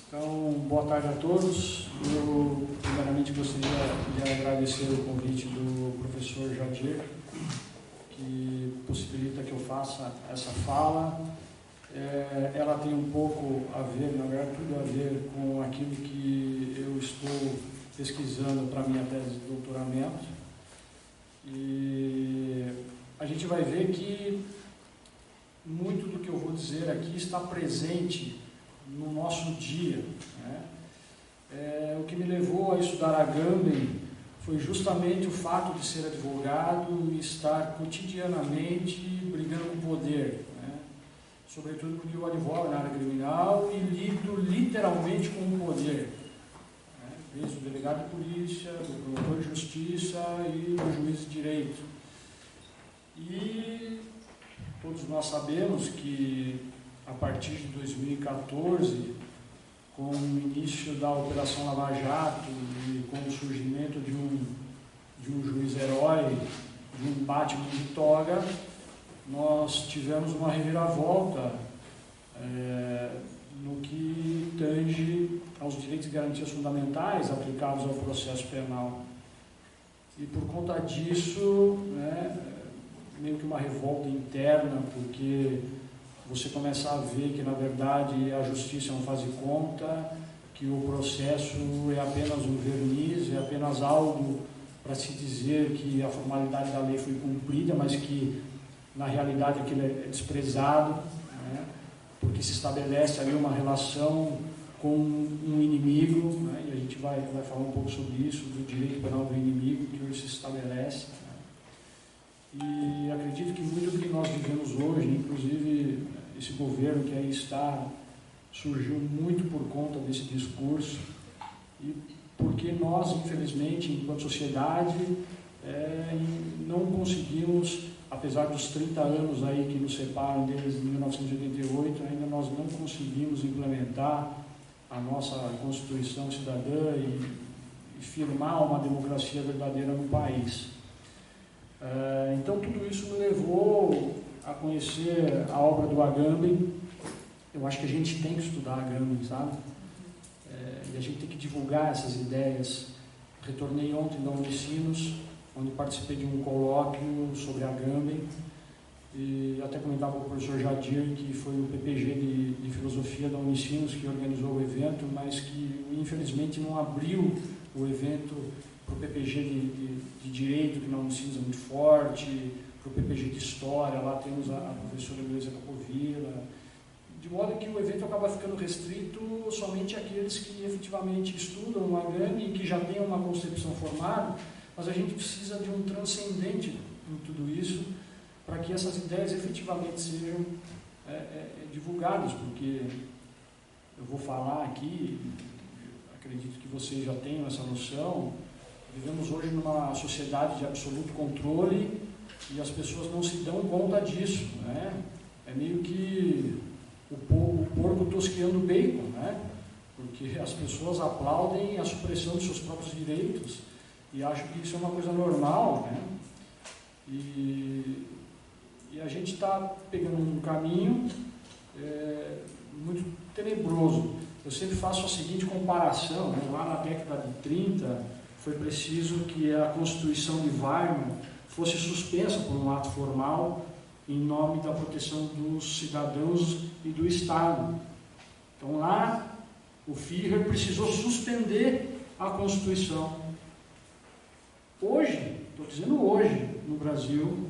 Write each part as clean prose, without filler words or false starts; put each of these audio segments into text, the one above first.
Então, boa tarde a todos. Eu, primeiramente, gostaria de agradecer o convite do professor Jadir, que possibilita que eu faça essa fala. Ela tem um pouco a ver, na verdade, tudo a ver com aquilo que eu estou pesquisando para a minha tese de doutoramento. E a gente vai ver que muito do que eu vou dizer aqui está presente no nosso dia, né? O que me levou a estudar Agamben foi justamente o fato de ser advogado e estar cotidianamente brigando com o poder, né? Sobretudo porque eu advogo na área criminal e lido literalmente com o poder, né? Desde o delegado de polícia, do promotor de justiça e do juiz de direito. E todos nós sabemos que a partir de 2014, com o início da Operação Lava Jato e com o surgimento de um juiz-herói, de um Batman de toga, nós tivemos uma reviravolta no que tange aos direitos e garantias fundamentais aplicados ao processo penal. E por conta disso, né, meio que uma revolta interna, porque você começa a ver que, na verdade, a justiça não faz de conta, que o processo é apenas um verniz, é apenas algo para se dizer que a formalidade da lei foi cumprida, mas que, na realidade, aquilo é desprezado, né? Porque se estabelece ali uma relação com um inimigo, né? E a gente vai falar um pouco sobre isso, do direito penal do inimigo, que hoje se estabelece. E acredito que muito do que nós vivemos hoje, inclusive esse governo que aí está, surgiu muito por conta desse discurso e porque nós, infelizmente, enquanto sociedade, não conseguimos, apesar dos 30 anos aí que nos separam desde 1988, ainda nós não conseguimos implementar a nossa Constituição cidadã e firmar uma democracia verdadeira no país. Então, tudo isso me levou a conhecer a obra do Agamben. Eu acho que a gente tem que estudar Agamben, sabe? E a gente tem que divulgar essas ideias. Retornei ontem da Unicinos, onde participei de um colóquio sobre Agamben, e até comentava com o professor Jadir, que foi o PPG de Filosofia da Unicinos que organizou o evento, mas que, infelizmente, não abriu o evento para o PPG de Direito, que na Unicinos é muito forte, para o PPG de História, lá temos a professora Luísa Capovilla, de modo que o evento acaba ficando restrito somente àqueles que efetivamente estudam o Agamben e que já têm uma concepção formada, mas a gente precisa de um transcendente em tudo isso para que essas ideias efetivamente sejam divulgadas, porque eu vou falar aqui, acredito que vocês já tenham essa noção, vivemos hoje numa sociedade de absoluto controle e as pessoas não se dão conta disso, né? É meio que o porco tosqueando bacon, né? Porque as pessoas aplaudem a supressão de seus próprios direitos e acham que isso é uma coisa normal, né? E a gente está pegando um caminho muito tenebroso. Eu sempre faço a seguinte comparação, né? Lá na década de 30, foi preciso que a Constituição de Weimar fosse suspensa por um ato formal em nome da proteção dos cidadãos e do Estado. Então lá, o Führer precisou suspender a Constituição. Hoje, estou dizendo hoje, no Brasil,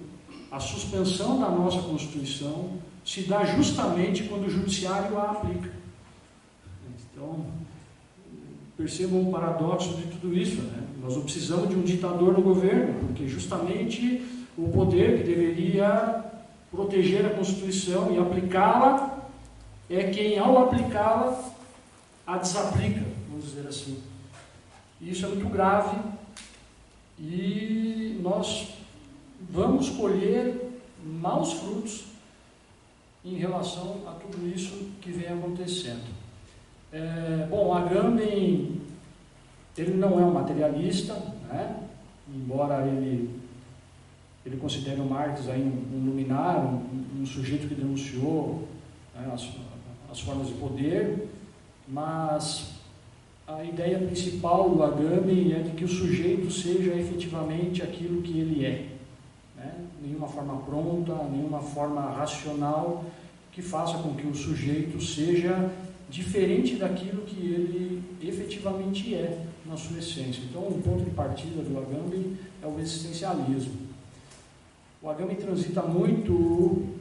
a suspensão da nossa Constituição se dá justamente quando o Judiciário a aplica. Então, percebam o paradoxo de tudo isso, né? Nós não precisamos de um ditador no governo, porque justamente o poder que deveria proteger a Constituição e aplicá-la é quem, ao aplicá-la, a desaplica, vamos dizer assim. E isso é muito grave e nós vamos colher maus frutos em relação a tudo isso que vem acontecendo. Bom, Agamben, ele não é um materialista, né? Embora ele considere o Marx aí um luminário, um sujeito que denunciou, né, as formas de poder. mas a ideia principal do Agamben é de que o sujeito seja efetivamente aquilo que ele é, né? Nenhuma forma pronta, nenhuma forma racional que faça com que o sujeito seja diferente daquilo que ele efetivamente é na sua essência. Então, o ponto de partida do Agamben é o existencialismo. O Agamben transita muito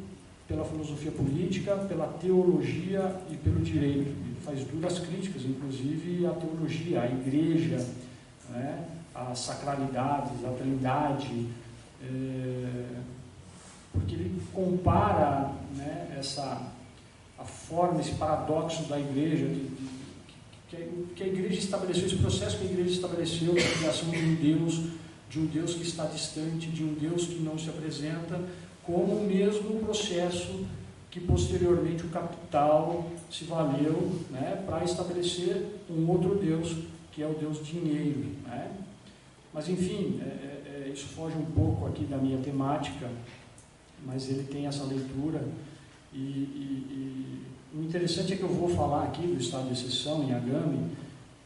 pela filosofia política, pela teologia e pelo direito. Ele faz duras críticas, inclusive, à teologia, à igreja, né, às sacralidades, à trindade, porque ele compara, né, a forma, esse paradoxo da igreja, que a igreja estabeleceu, esse processo que a igreja estabeleceu da criação de um Deus que está distante, de um Deus que não se apresenta, como o mesmo processo que posteriormente o capital se valeu, né, para estabelecer um outro Deus, que é o Deus dinheiro, né? Mas enfim, isso foge um pouco aqui da minha temática, mas ele tem essa leitura, e o interessante é que eu vou falar aqui do estado de exceção em Agamben,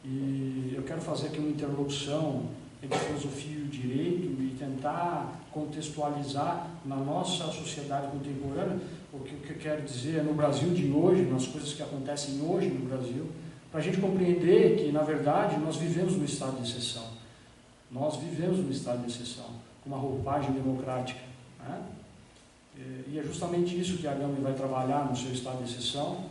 e eu quero fazer aqui uma interlocução entre filosofia e o direito e tentar contextualizar na nossa sociedade contemporânea o que eu quero dizer no Brasil de hoje, nas coisas que acontecem hoje no Brasil, para a gente compreender que, na verdade, nós vivemos no estado de exceção. Nós vivemos no estado de exceção, com uma roupagem democrática, né? E é justamente isso que Agamben vai trabalhar no seu estado de exceção,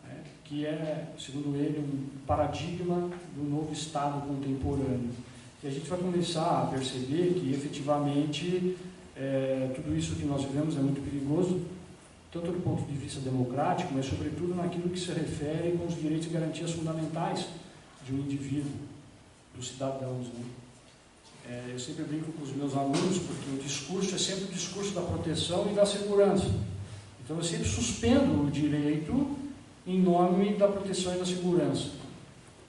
né, que é, segundo ele, um paradigma do novo estado contemporâneo. E a gente vai começar a perceber que, efetivamente, tudo isso que nós vivemos é muito perigoso, tanto do ponto de vista democrático, mas, sobretudo, naquilo que se refere com os direitos e garantias fundamentais de um indivíduo, dos cidadãos, né? Eu sempre brinco com os meus alunos, porque o discurso é sempre o discurso da proteção e da segurança. Então, eu sempre suspendo o direito em nome da proteção e da segurança.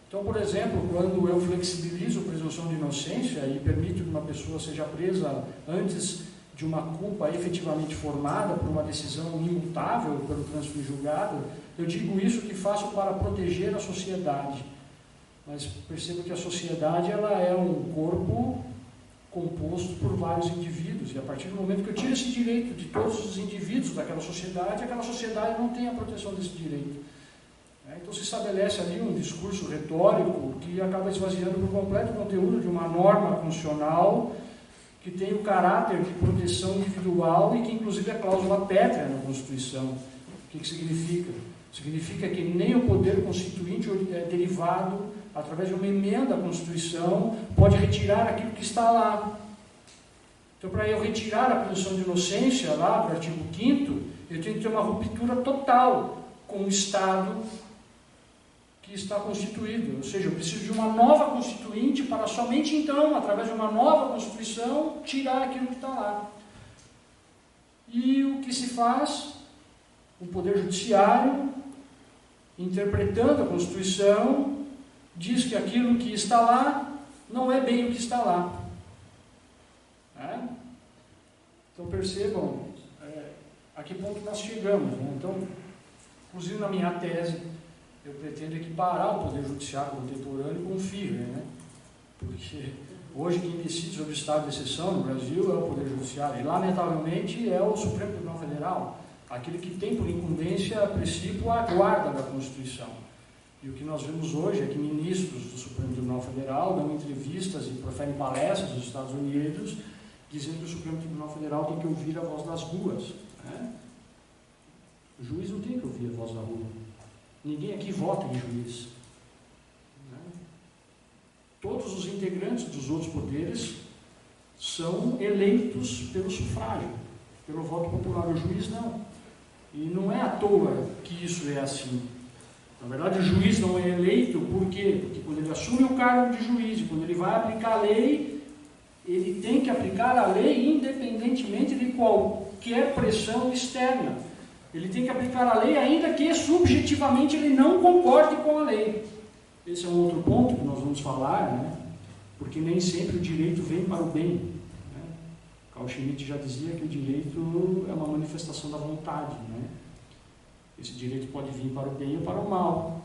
Então, por exemplo, quando eu flexibilizo a presunção de inocência e permito que uma pessoa seja presa antes de uma culpa efetivamente formada por uma decisão imutável pelo trânsito em julgado, eu digo isso que faço para proteger a sociedade. Mas percebo que a sociedade ela é um corpo composto por vários indivíduos, e a partir do momento que eu tiro esse direito de todos os indivíduos daquela sociedade, aquela sociedade não tem a proteção desse direito. Então se estabelece ali um discurso retórico que acaba esvaziando por completo o conteúdo de uma norma constitucional que tem o caráter de proteção individual e que inclusive é cláusula pétrea na Constituição. O que significa? Significa que nem o poder constituinte derivado através de uma emenda à Constituição pode retirar aquilo que está lá. Então, para eu retirar a presunção de inocência lá do artigo 5º, eu tenho que ter uma ruptura total com o Estado que está constituído. Ou seja, eu preciso de uma nova Constituinte para somente então, através de uma nova Constituição, tirar aquilo que está lá. E o que se faz? O Poder Judiciário, interpretando a Constituição, diz que aquilo que está lá não é bem o que está lá. Então percebam a que ponto nós chegamos, né? Então, inclusive na minha tese, eu pretendo equiparar o Poder Judiciário contemporâneo com o FIRE, né? Porque hoje quem decide sobre o estado de exceção no Brasil é o Poder Judiciário, e lamentavelmente é o Supremo Tribunal Federal, aquele que tem por incumbência, a princípio, a guarda da Constituição. E o que nós vemos hoje é que ministros do Supremo Tribunal Federal dão entrevistas e proferem palestras nos Estados Unidos dizendo que o Supremo Tribunal Federal tem que ouvir a voz das ruas, né? O juiz não tem que ouvir a voz da rua. Ninguém aqui vota em juiz, né? Todos os integrantes dos outros poderes são eleitos pelo sufrágio, pelo voto popular. O juiz não. E não é à toa que isso é assim. Na verdade, o juiz não é eleito por quê? Porque quando ele assume o cargo de juiz, quando ele vai aplicar a lei, ele tem que aplicar a lei independentemente de qualquer pressão externa. Ele tem que aplicar a lei ainda que subjetivamente ele não concorde com a lei. Esse é um outro ponto que nós vamos falar, né? Porque nem sempre o direito vem para o bem, né? Carl Schmitt já dizia que o direito é uma manifestação da vontade, né? Esse direito pode vir para o bem ou para o mal.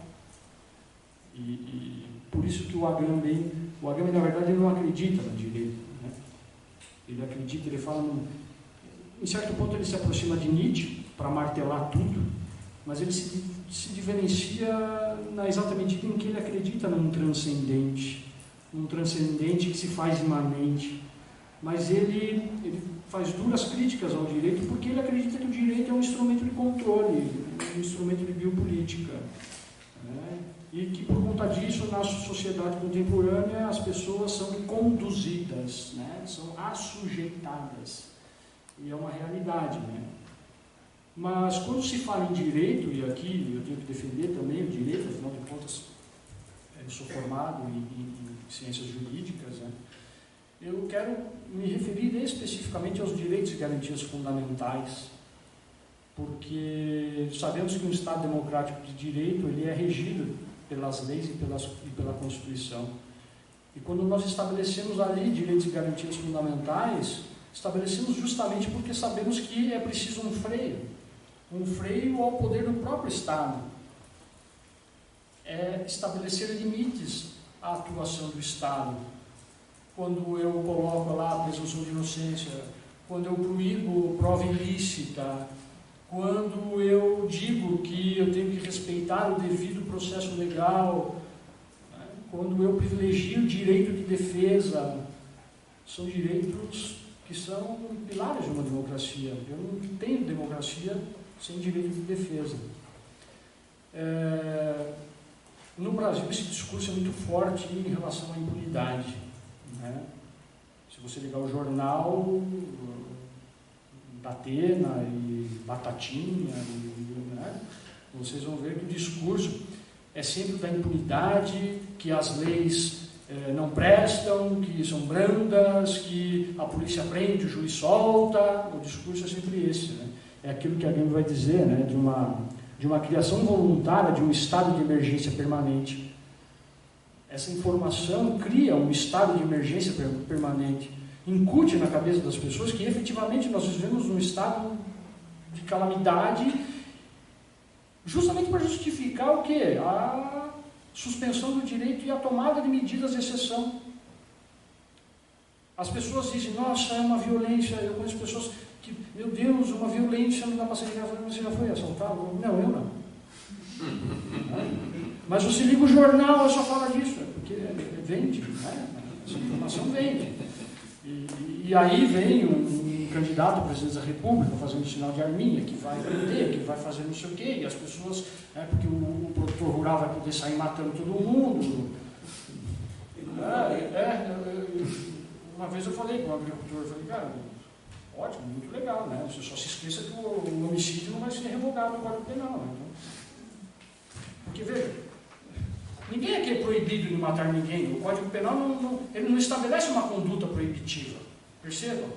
E por isso que o Agamben, na verdade, ele não acredita na direita, né? Ele acredita, ele fala, em certo ponto ele se aproxima de Nietzsche para martelar tudo, mas ele se diferencia na exata medida em que ele acredita num transcendente que se faz imanente. Mas ele faz duras críticas ao direito porque ele acredita que o direito é um instrumento de controle, um instrumento de biopolítica, né? E que por conta disso, na sociedade contemporânea, as pessoas são conduzidas, né? São assujeitadas, e é uma realidade, né? Mas quando se fala em direito, e aqui eu tenho que defender também o direito, afinal de contas eu sou formado em ciências jurídicas, né? Eu quero me referir especificamente aos direitos e garantias fundamentais, porque sabemos que um Estado democrático de direito ele é regido pelas leis e pela Constituição. E quando nós estabelecemos ali direitos e garantias fundamentais, estabelecemos justamente porque sabemos que é preciso um freio ao poder do próprio Estado. É estabelecer limites à atuação do Estado. Quando eu coloco lá a presunção de inocência, quando eu proíbo prova ilícita, quando eu digo que eu tenho que respeitar o devido processo legal, né? Quando eu privilegio o direito de defesa, são direitos que são pilares de uma democracia. Eu não tenho democracia sem direito de defesa. No Brasil, esse discurso é muito forte em relação à impunidade, né? Se você ligar o jornal, Datena e Batatinha, né? Vocês vão ver que o discurso é sempre da impunidade, que as leis não prestam, que são brandas, que a polícia prende, o juiz solta. O discurso é sempre esse, né? É aquilo que alguém vai dizer, né? De uma criação voluntária de um estado de emergência permanente. Essa informação cria um estado de emergência permanente, incute na cabeça das pessoas que efetivamente nós vivemos num estado de calamidade, justamente para justificar o quê? A suspensão do direito e a tomada de medidas de exceção. As pessoas dizem, nossa, é uma violência. Eu conheço pessoas que, meu Deus, uma violência, não dá para ser grave. Você já foi assaltado? Não, eu não. Mas você liga o jornal, só fala disso, porque vende, né? Essa informação vende. E aí vem um candidato a presidente da República fazendo sinal de arminha, que vai prender, que vai fazer não sei o quê, e as pessoas, porque o produtor rural vai poder sair matando todo mundo. Uma vez eu falei com o agricultor, eu falei, cara, ótimo, muito legal, né? Você só se esqueça que o homicídio não vai ser revogado no Código Penal, né? Porque, veja, ninguém aqui é proibido de matar ninguém. O Código Penal ele não estabelece uma conduta proibitiva. Percebam?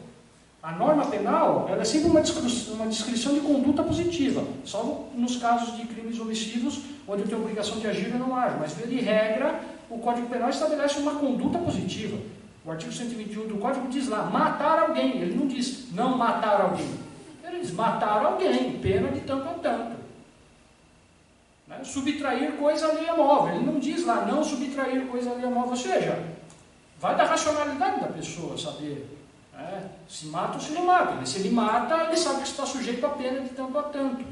A norma penal ela é sempre uma descrição de conduta positiva, salvo nos casos de crimes omissivos, onde eu tenho obrigação de agir e não ajo. Mas, via de regra, o Código Penal estabelece uma conduta positiva. O artigo 121 do Código diz lá, matar alguém. Ele não diz não matar alguém. Ele diz matar alguém, pena de tanto a tanto. Né? Subtrair coisa alheia móvel. Ele não diz lá não subtrair coisa alheia móvel. Ou seja, vai da racionalidade da pessoa saber se mata ou se não mata. Se ele mata, ele sabe que está sujeito a pena de tanto a tanto.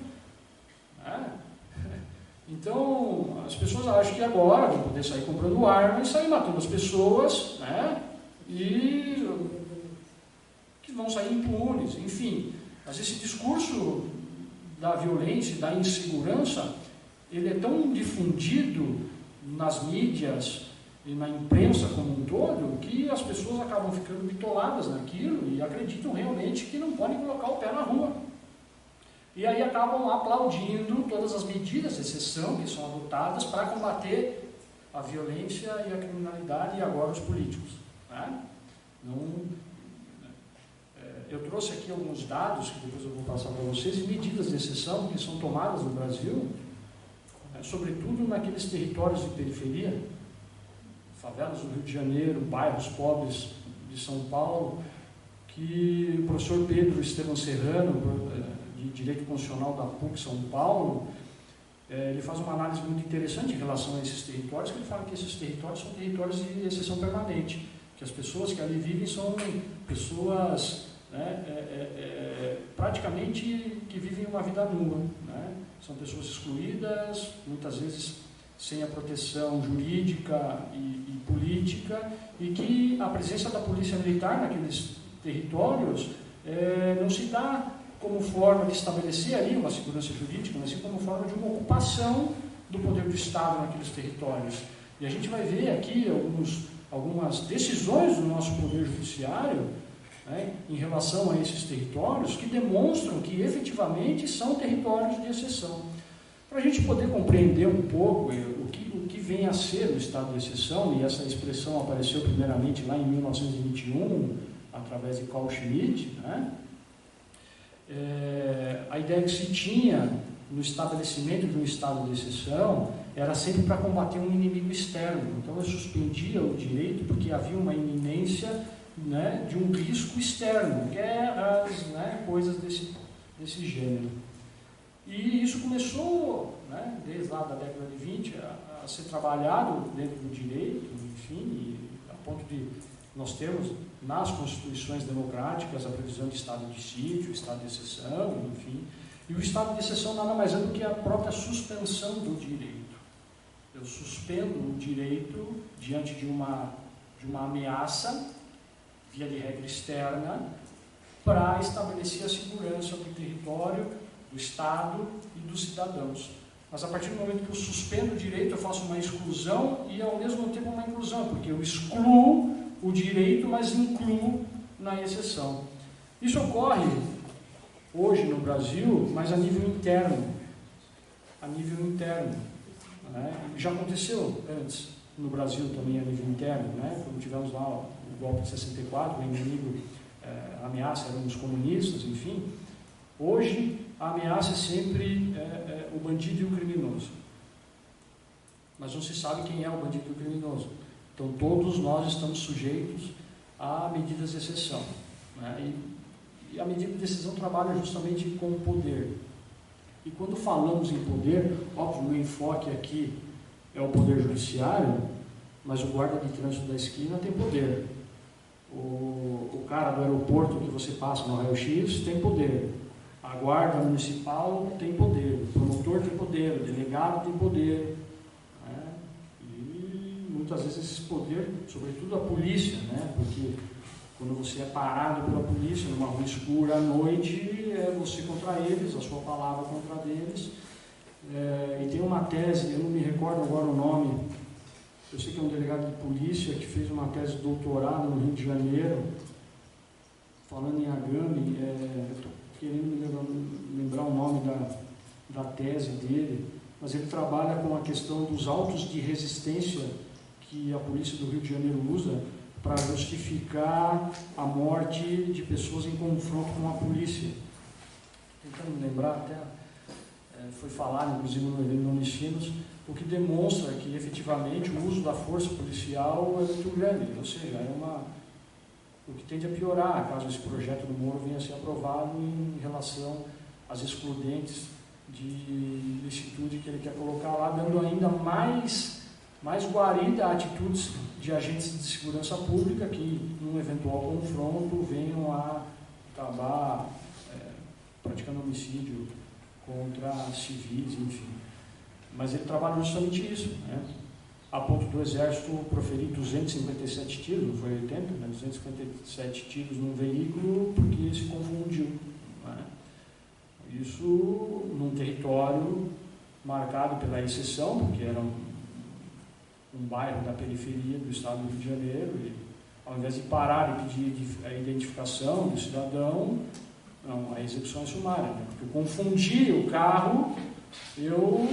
Então, as pessoas acham que agora vão poder sair comprando arma e sair matando as pessoas, né? E que vão sair impunes, enfim. Mas esse discurso da violência, da insegurança, ele é tão difundido nas mídias e na imprensa como um todo, que as pessoas acabam ficando bitoladas naquilo e acreditam realmente que não podem colocar o pé na rua. E aí acabam aplaudindo todas as medidas de exceção que são adotadas para combater a violência e a criminalidade e agora os políticos. Né? Eu trouxe aqui alguns dados que depois eu vou passar para vocês, e medidas de exceção que são tomadas no Brasil, sobretudo naqueles territórios de periferia, favelas do Rio de Janeiro, bairros pobres de São Paulo, que o professor Pedro Estevam Serrano, de Direito Constitucional da PUC São Paulo, ele faz uma análise muito interessante em relação a esses territórios, que ele fala que esses territórios são territórios de exceção permanente, que as pessoas que ali vivem são pessoas, né, praticamente que vivem uma vida nua, né? São pessoas excluídas, muitas vezes sem a proteção jurídica e política, e que a presença da polícia militar naqueles territórios não se dá como forma de estabelecer ali uma segurança jurídica, mas sim como forma de uma ocupação do poder do Estado naqueles territórios. E a gente vai ver aqui algumas decisões do nosso Poder Judiciário, né, em relação a esses territórios, que demonstram que efetivamente são territórios de exceção. Para a gente poder compreender um pouco o que vem a ser o estado de exceção, e essa expressão apareceu primeiramente lá em 1921, através de Carl Schmitt, né? A ideia que se tinha no estabelecimento de um estado de exceção era sempre para combater um inimigo externo. Então, eu suspendia o direito porque havia uma iminência, né, de um risco externo, guerras, né, coisas desse gênero. E isso começou, né, desde lá da década de 20 a ser trabalhado dentro do direito, enfim, a ponto de nós termos nas constituições democráticas a previsão de estado de sítio, estado de exceção, enfim. E o estado de exceção nada mais é do que a própria suspensão do direito. Eu suspendo o direito diante de uma ameaça, via de regra externa, para estabelecer a segurança do território, do Estado e dos cidadãos. Mas a partir do momento que eu suspendo o direito, eu faço uma exclusão e ao mesmo tempo uma inclusão, porque eu excluo o direito, mas incluo na exceção. Isso ocorre hoje no Brasil, mas a nível interno. Né? Já aconteceu antes no Brasil também a nível interno, né? Quando tivemos lá o golpe de 64, o inimigo, a ameaça eram os comunistas, enfim. Hoje a ameaça é sempre o bandido e o criminoso. Mas não se sabe quem é o bandido e o criminoso. Então todos nós estamos sujeitos a medidas de exceção, né? E a medida de exceção trabalha justamente com o poder. E quando falamos em poder, óbvio, o meu enfoque aqui é o poder judiciário, mas o guarda de trânsito da esquina tem poder. O cara do aeroporto que você passa no raio-x tem poder. A guarda municipal tem poder. O promotor tem poder. O delegado tem poder. Né? E muitas vezes esse poder, sobretudo a polícia, né? Porque quando você é parado pela polícia numa rua escura à noite, é você contra eles, a sua palavra contra eles. E tem uma tese, eu não me recordo agora o nome, eu sei que é um delegado de polícia que fez uma tese de doutorado no Rio de Janeiro, falando em Agame, estou querendo lembrar o nome da tese dele, mas ele trabalha com a questão dos autos de resistência que a polícia do Rio de Janeiro usa para justificar a morte de pessoas em confronto com a polícia. Tentando lembrar até, foi falado inclusive no Unicinos, o que demonstra que efetivamente o uso da força policial é muito grande, ou seja, o que tende a piorar caso esse projeto do Moro venha a ser aprovado em relação às excludentes de licitude que ele quer colocar lá, dando ainda mais guarida a atitudes de agentes de segurança pública que, num eventual confronto, venham a acabar praticando homicídio contra civis, enfim. Mas ele trabalha justamente isso, né? A ponto do Exército proferir 257 tiros, não foi 80, né? 257 tiros num veículo porque se confundiu, né? Isso num território marcado pela exceção, porque era um bairro da periferia do estado do Rio de Janeiro, e ao invés de parar e pedir a identificação do cidadão, não, a execução é sumária, né? Porque eu confundi o carro, eu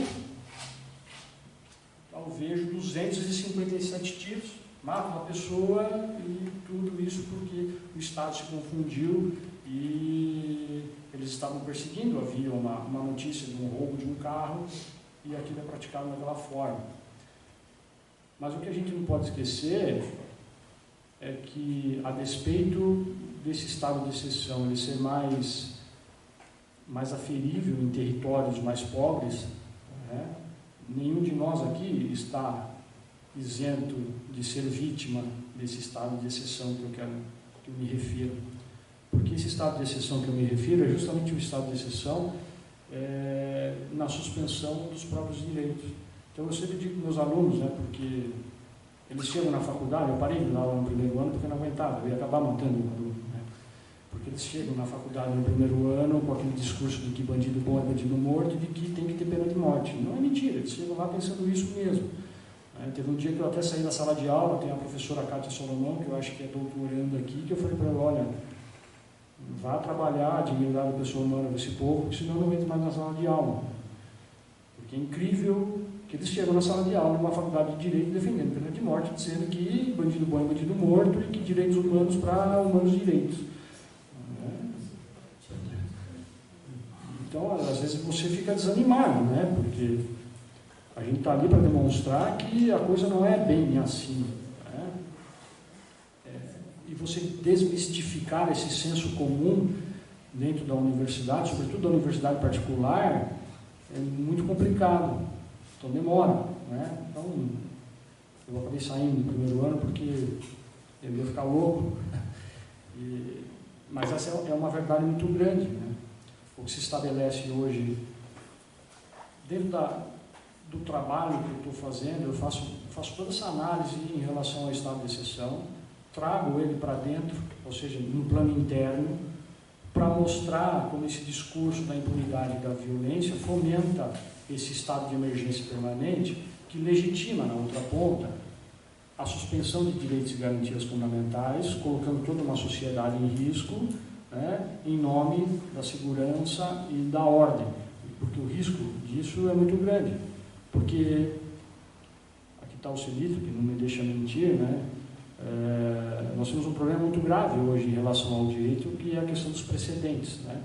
vejo 257 tiros, mato uma pessoa e tudo isso porque o Estado se confundiu e eles estavam perseguindo, havia uma notícia de um roubo de um carro e aquilo é praticado daquela forma. Mas o que a gente não pode esquecer é que, a despeito desse estado de exceção ele ser mais aferível em territórios mais pobres, né? Nenhum de nós aqui está isento de ser vítima desse estado de exceção que eu me refiro. Porque esse estado de exceção que eu me refiro é justamente o estado de exceção na suspensão dos próprios direitos. Então eu sempre digo para meus alunos, né, porque eles chegam na faculdade, eu parei de dar aula no primeiro ano porque eu não aguentava, eu ia acabar matando o aluno, né? Porque eles chegam na faculdade no primeiro ano com aquele discurso de que bandido bom é bandido morto e de que tem que ter pena de morte. Não é mentira, eles chegam lá pensando isso mesmo. Teve um dia que eu até saí da sala de aula, tem a professora Cátia Solomão, que eu acho que é doutorando aqui, que eu falei para ela, olha, vá trabalhar a dignidade da pessoa humana desse povo, porque senão eu não entro mais na sala de aula. Porque é incrível que eles chegam na sala de aula, numa faculdade de direito, defendendo pena de morte, dizendo que bandido bom é bandido morto e que direitos humanos para humanos direitos. Então, às vezes você fica desanimado, né? Porque a gente está ali para demonstrar que a coisa não é bem assim. Né? E você desmistificar esse senso comum dentro da universidade, sobretudo da universidade particular, é muito complicado. Então demora. Né? Então, eu acabei saindo no primeiro ano porque eu ia ficar louco. Mas essa é uma verdade muito grande. Né? O que se estabelece hoje, dentro do trabalho que eu estou fazendo, eu faço toda essa análise em relação ao estado de exceção, trago ele para dentro, ou seja, no plano interno, para mostrar como esse discurso da impunidade e da violência fomenta esse estado de emergência permanente que legitima, na outra ponta, a suspensão de direitos e garantias fundamentais, colocando toda uma sociedade em risco, né, em nome da segurança e da ordem, porque o risco disso é muito grande. Porque, aqui está o Celito, que não me deixa mentir, né? Nós temos um problema muito grave hoje em relação ao direito, que é a questão dos precedentes. Né?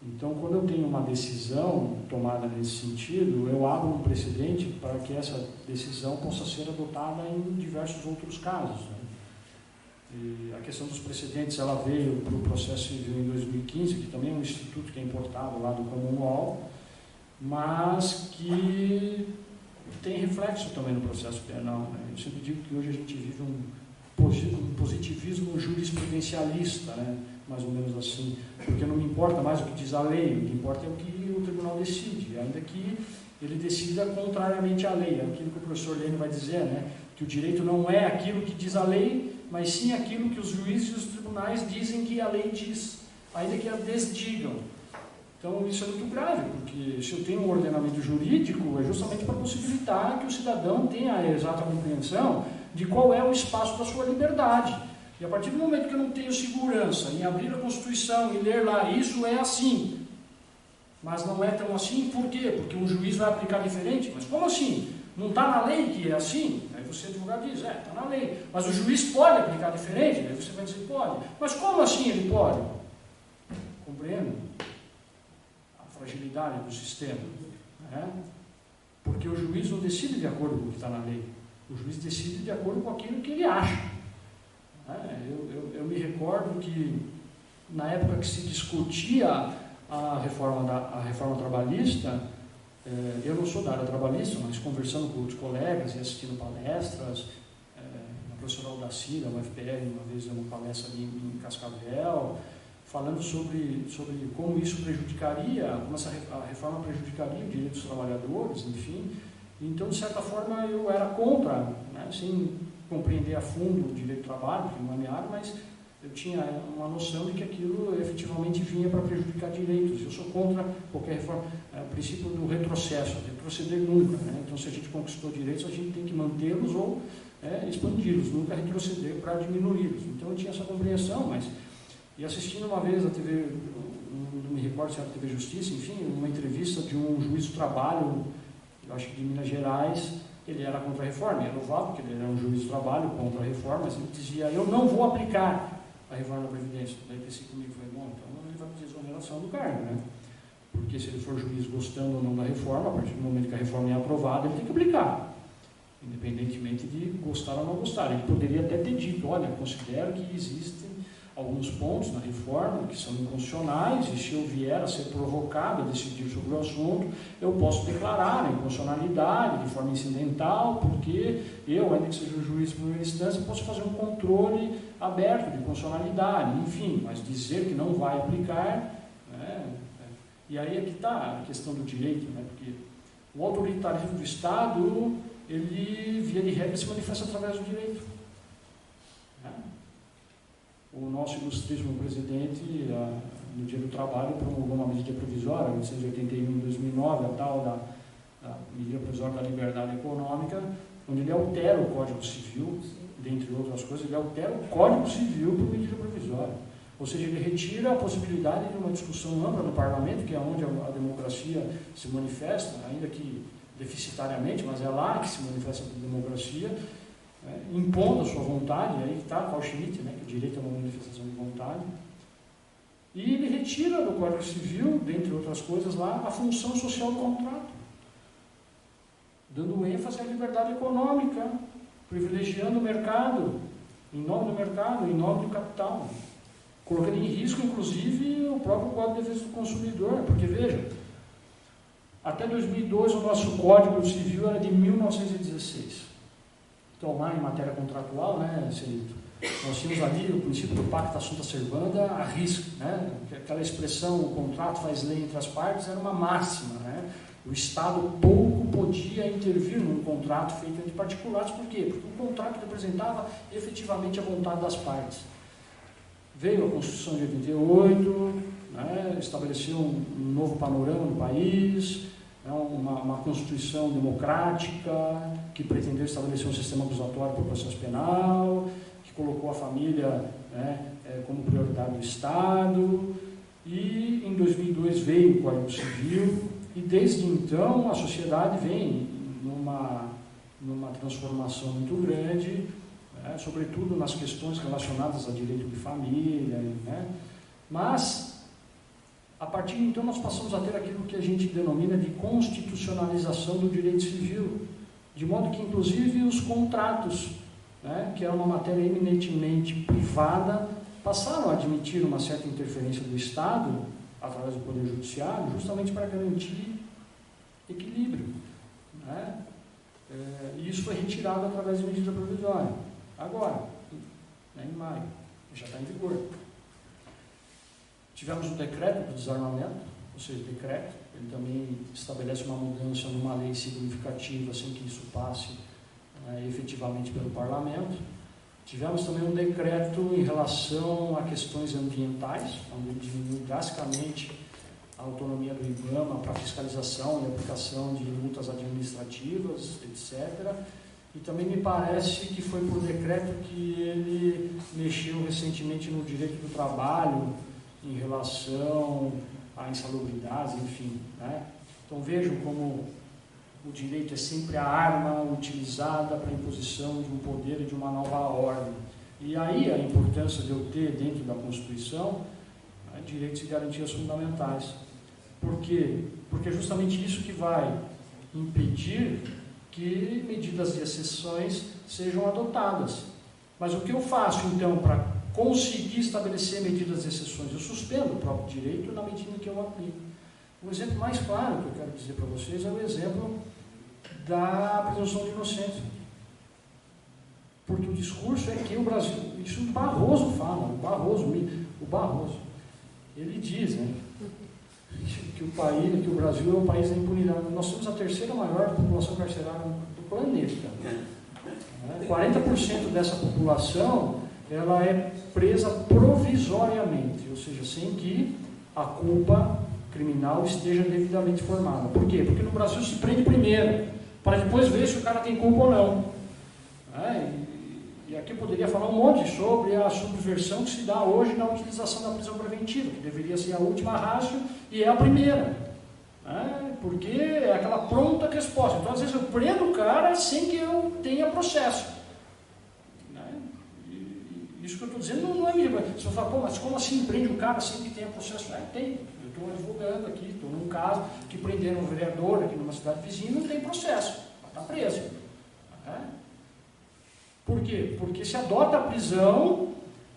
Então, quando eu tenho uma decisão tomada nesse sentido, eu abro um precedente para que essa decisão possa ser adotada em diversos outros casos. Né? E a questão dos precedentes, ela veio para o processo civil em 2015, que também é um instituto que é importado lá do Common Law, mas que tem reflexo também no processo penal. Né? Eu sempre digo que hoje a gente vive um positivismo jurisprudencialista, né? Mais ou menos assim, porque não me importa mais o que diz a lei, o que importa é o que o tribunal decide, ainda que ele decida contrariamente à lei. É aquilo que o professor Lênin vai dizer, né? Que o direito não é aquilo que diz a lei, mas sim aquilo que os juízes e os tribunais dizem que a lei diz, ainda que a desdigam. Então, isso é muito grave, porque se eu tenho um ordenamento jurídico, é justamente para possibilitar que o cidadão tenha a exata compreensão de qual é o espaço da sua liberdade. E a partir do momento que eu não tenho segurança em abrir a Constituição e ler lá, isso é assim, mas não é tão assim, por quê? Porque um juiz vai aplicar diferente. Mas como assim? Não está na lei que é assim? Aí você, advogado, diz, está na lei. Mas o juiz pode aplicar diferente? Aí você vai dizer, pode. Mas como assim ele pode? Compreendo fragilidade do sistema, né? Porque o juiz não decide de acordo com o que está na lei, o juiz decide de acordo com aquilo que ele acha. Né? Eu me recordo que na época que se discutia a reforma trabalhista, eu não sou da área trabalhista, mas conversando com outros colegas e assistindo palestras, a professora Aldacir, da UFPR, uma vez deu uma palestra ali em Cascavel, falando sobre como isso prejudicaria, como a reforma prejudicaria o direito dos trabalhadores, enfim. Então, de certa forma, eu era contra, né, sem compreender a fundo o direito do trabalho, que não é minha área, mas eu tinha uma noção de que aquilo efetivamente vinha para prejudicar direitos. Eu sou contra qualquer reforma, o princípio do retrocesso, retroceder nunca. Né? Então, se a gente conquistou direitos, a gente tem que mantê-los ou expandi-los, nunca retroceder para diminuí-los. Então, eu tinha essa compreensão, mas... E assistindo uma vez a TV, não me recordo se era a TV Justiça, enfim, uma entrevista de um juiz do trabalho, eu acho que de Minas Gerais, ele era contra a reforma, é louvável, porque ele era um juiz do trabalho contra a reforma, mas ele dizia, eu não vou aplicar a reforma da Previdência. Daí pensei comigo, falei, bom, então ele vai pedir exoneração do cargo, né? Porque se ele for juiz gostando ou não da reforma, a partir do momento que a reforma é aprovada, ele tem que aplicar, independentemente de gostar ou não gostar. Ele poderia até ter dito, olha, considero que existem alguns pontos na reforma que são inconstitucionais, e se eu vier a ser provocado a decidir sobre o assunto, eu posso declarar a inconstitucionalidade de forma incidental, porque eu, ainda que seja o juiz de primeira instância, posso fazer um controle aberto de constitucionalidade, enfim, mas dizer que não vai aplicar, né? E aí é que está a questão do direito, né? Porque o autoritarismo do Estado, ele, via de regra, se manifesta através do direito. Né? O nosso ilustríssimo presidente, no Dia do Trabalho, promulgou uma medida provisória, 881 de 2009, a tal da medida provisória da liberdade econômica, onde ele altera o Código Civil, dentre outras coisas, ele altera o Código Civil por medida provisória. Ou seja, ele retira a possibilidade de uma discussão ampla no parlamento, que é onde a democracia se manifesta, ainda que deficitariamente, mas é lá que se manifesta a democracia, impondo a sua vontade, aí está Carl Schmitt, né, que o direito é uma manifestação de vontade, e ele retira do Código Civil, dentre outras coisas lá, a função social do contrato, dando ênfase à liberdade econômica, privilegiando o mercado, em nome do mercado, em nome do capital, colocando em risco, inclusive, o próprio Código de Defesa do Consumidor, porque, veja, até 2002 o nosso Código Civil era de 1916. Então, lá em matéria contratual, né, Celito, nós tínhamos ali o princípio do pacta sunt servanda a risco, né, aquela expressão, o contrato faz lei entre as partes, era uma máxima, né, o Estado pouco podia intervir num contrato feito entre particulares, por quê? Porque o contrato representava efetivamente a vontade das partes. Veio a Constituição de 88, né, estabeleceu um novo panorama no país, uma Constituição democrática, que pretendeu estabelecer um sistema acusatório por processo penal, que colocou a família, né, como prioridade do Estado, e em 2002 veio o Código Civil, e desde então a sociedade vem numa transformação muito grande, né, sobretudo nas questões relacionadas a direito de família, né, mas a partir de então nós passamos a ter aquilo que a gente denomina de constitucionalização do direito civil, de modo que inclusive os contratos, né, que era uma matéria eminentemente privada, passaram a admitir uma certa interferência do Estado, através do Poder Judiciário, justamente para garantir equilíbrio, né? E isso foi retirado através de medida provisória. Agora, né, em maio, já está em vigor. Tivemos o decreto do desarmamento, ou seja, o decreto, ele também estabelece uma mudança numa lei significativa sem que isso passe efetivamente pelo parlamento. Tivemos também um decreto em relação a questões ambientais, onde ele diminuiu drasticamente a autonomia do IBAMA para fiscalização e aplicação de multas administrativas, etc. E também me parece que foi por decreto que ele mexeu recentemente no direito do trabalho, em relação à insalubridade, enfim, né? Então vejam como o direito é sempre a arma utilizada para a imposição de um poder e de uma nova ordem. E aí a importância de eu ter dentro da Constituição, né, direitos e garantias fundamentais. Por quê? Porque é justamente isso que vai impedir que medidas de exceções sejam adotadas. Mas o que eu faço então para conseguir estabelecer medidas de exceções? Eu suspendo o próprio direito na medida que eu aplico. O exemplo mais claro que eu quero dizer para vocês é o exemplo da presunção de inocência. Porque o discurso é que o Brasil, isso o Barroso fala, o Barroso, ele diz, né, que o Brasil é o país da impunidade. Nós somos a terceira maior população carcerária do planeta. 40% dessa população ela é presa provisoriamente, ou seja, sem que a culpa criminal esteja devidamente formada. Por quê? Porque no Brasil se prende primeiro, para depois ver se o cara tem culpa ou não. E aqui eu poderia falar um monte sobre a subversão que se dá hoje na utilização da prisão preventiva, que deveria ser a última ratio e é a primeira. Porque é aquela pronta resposta. Então, às vezes, eu prendo o cara sem que eu tenha processo. Isso que eu estou dizendo não é mesmo. Você fala, pô, mas como assim prende um cara sem que tenha processo? Tem. Eu estou advogando aqui, estou num caso que prenderam um vereador aqui numa cidade vizinha e não tem processo. Está preso. Por quê? Porque se adota a prisão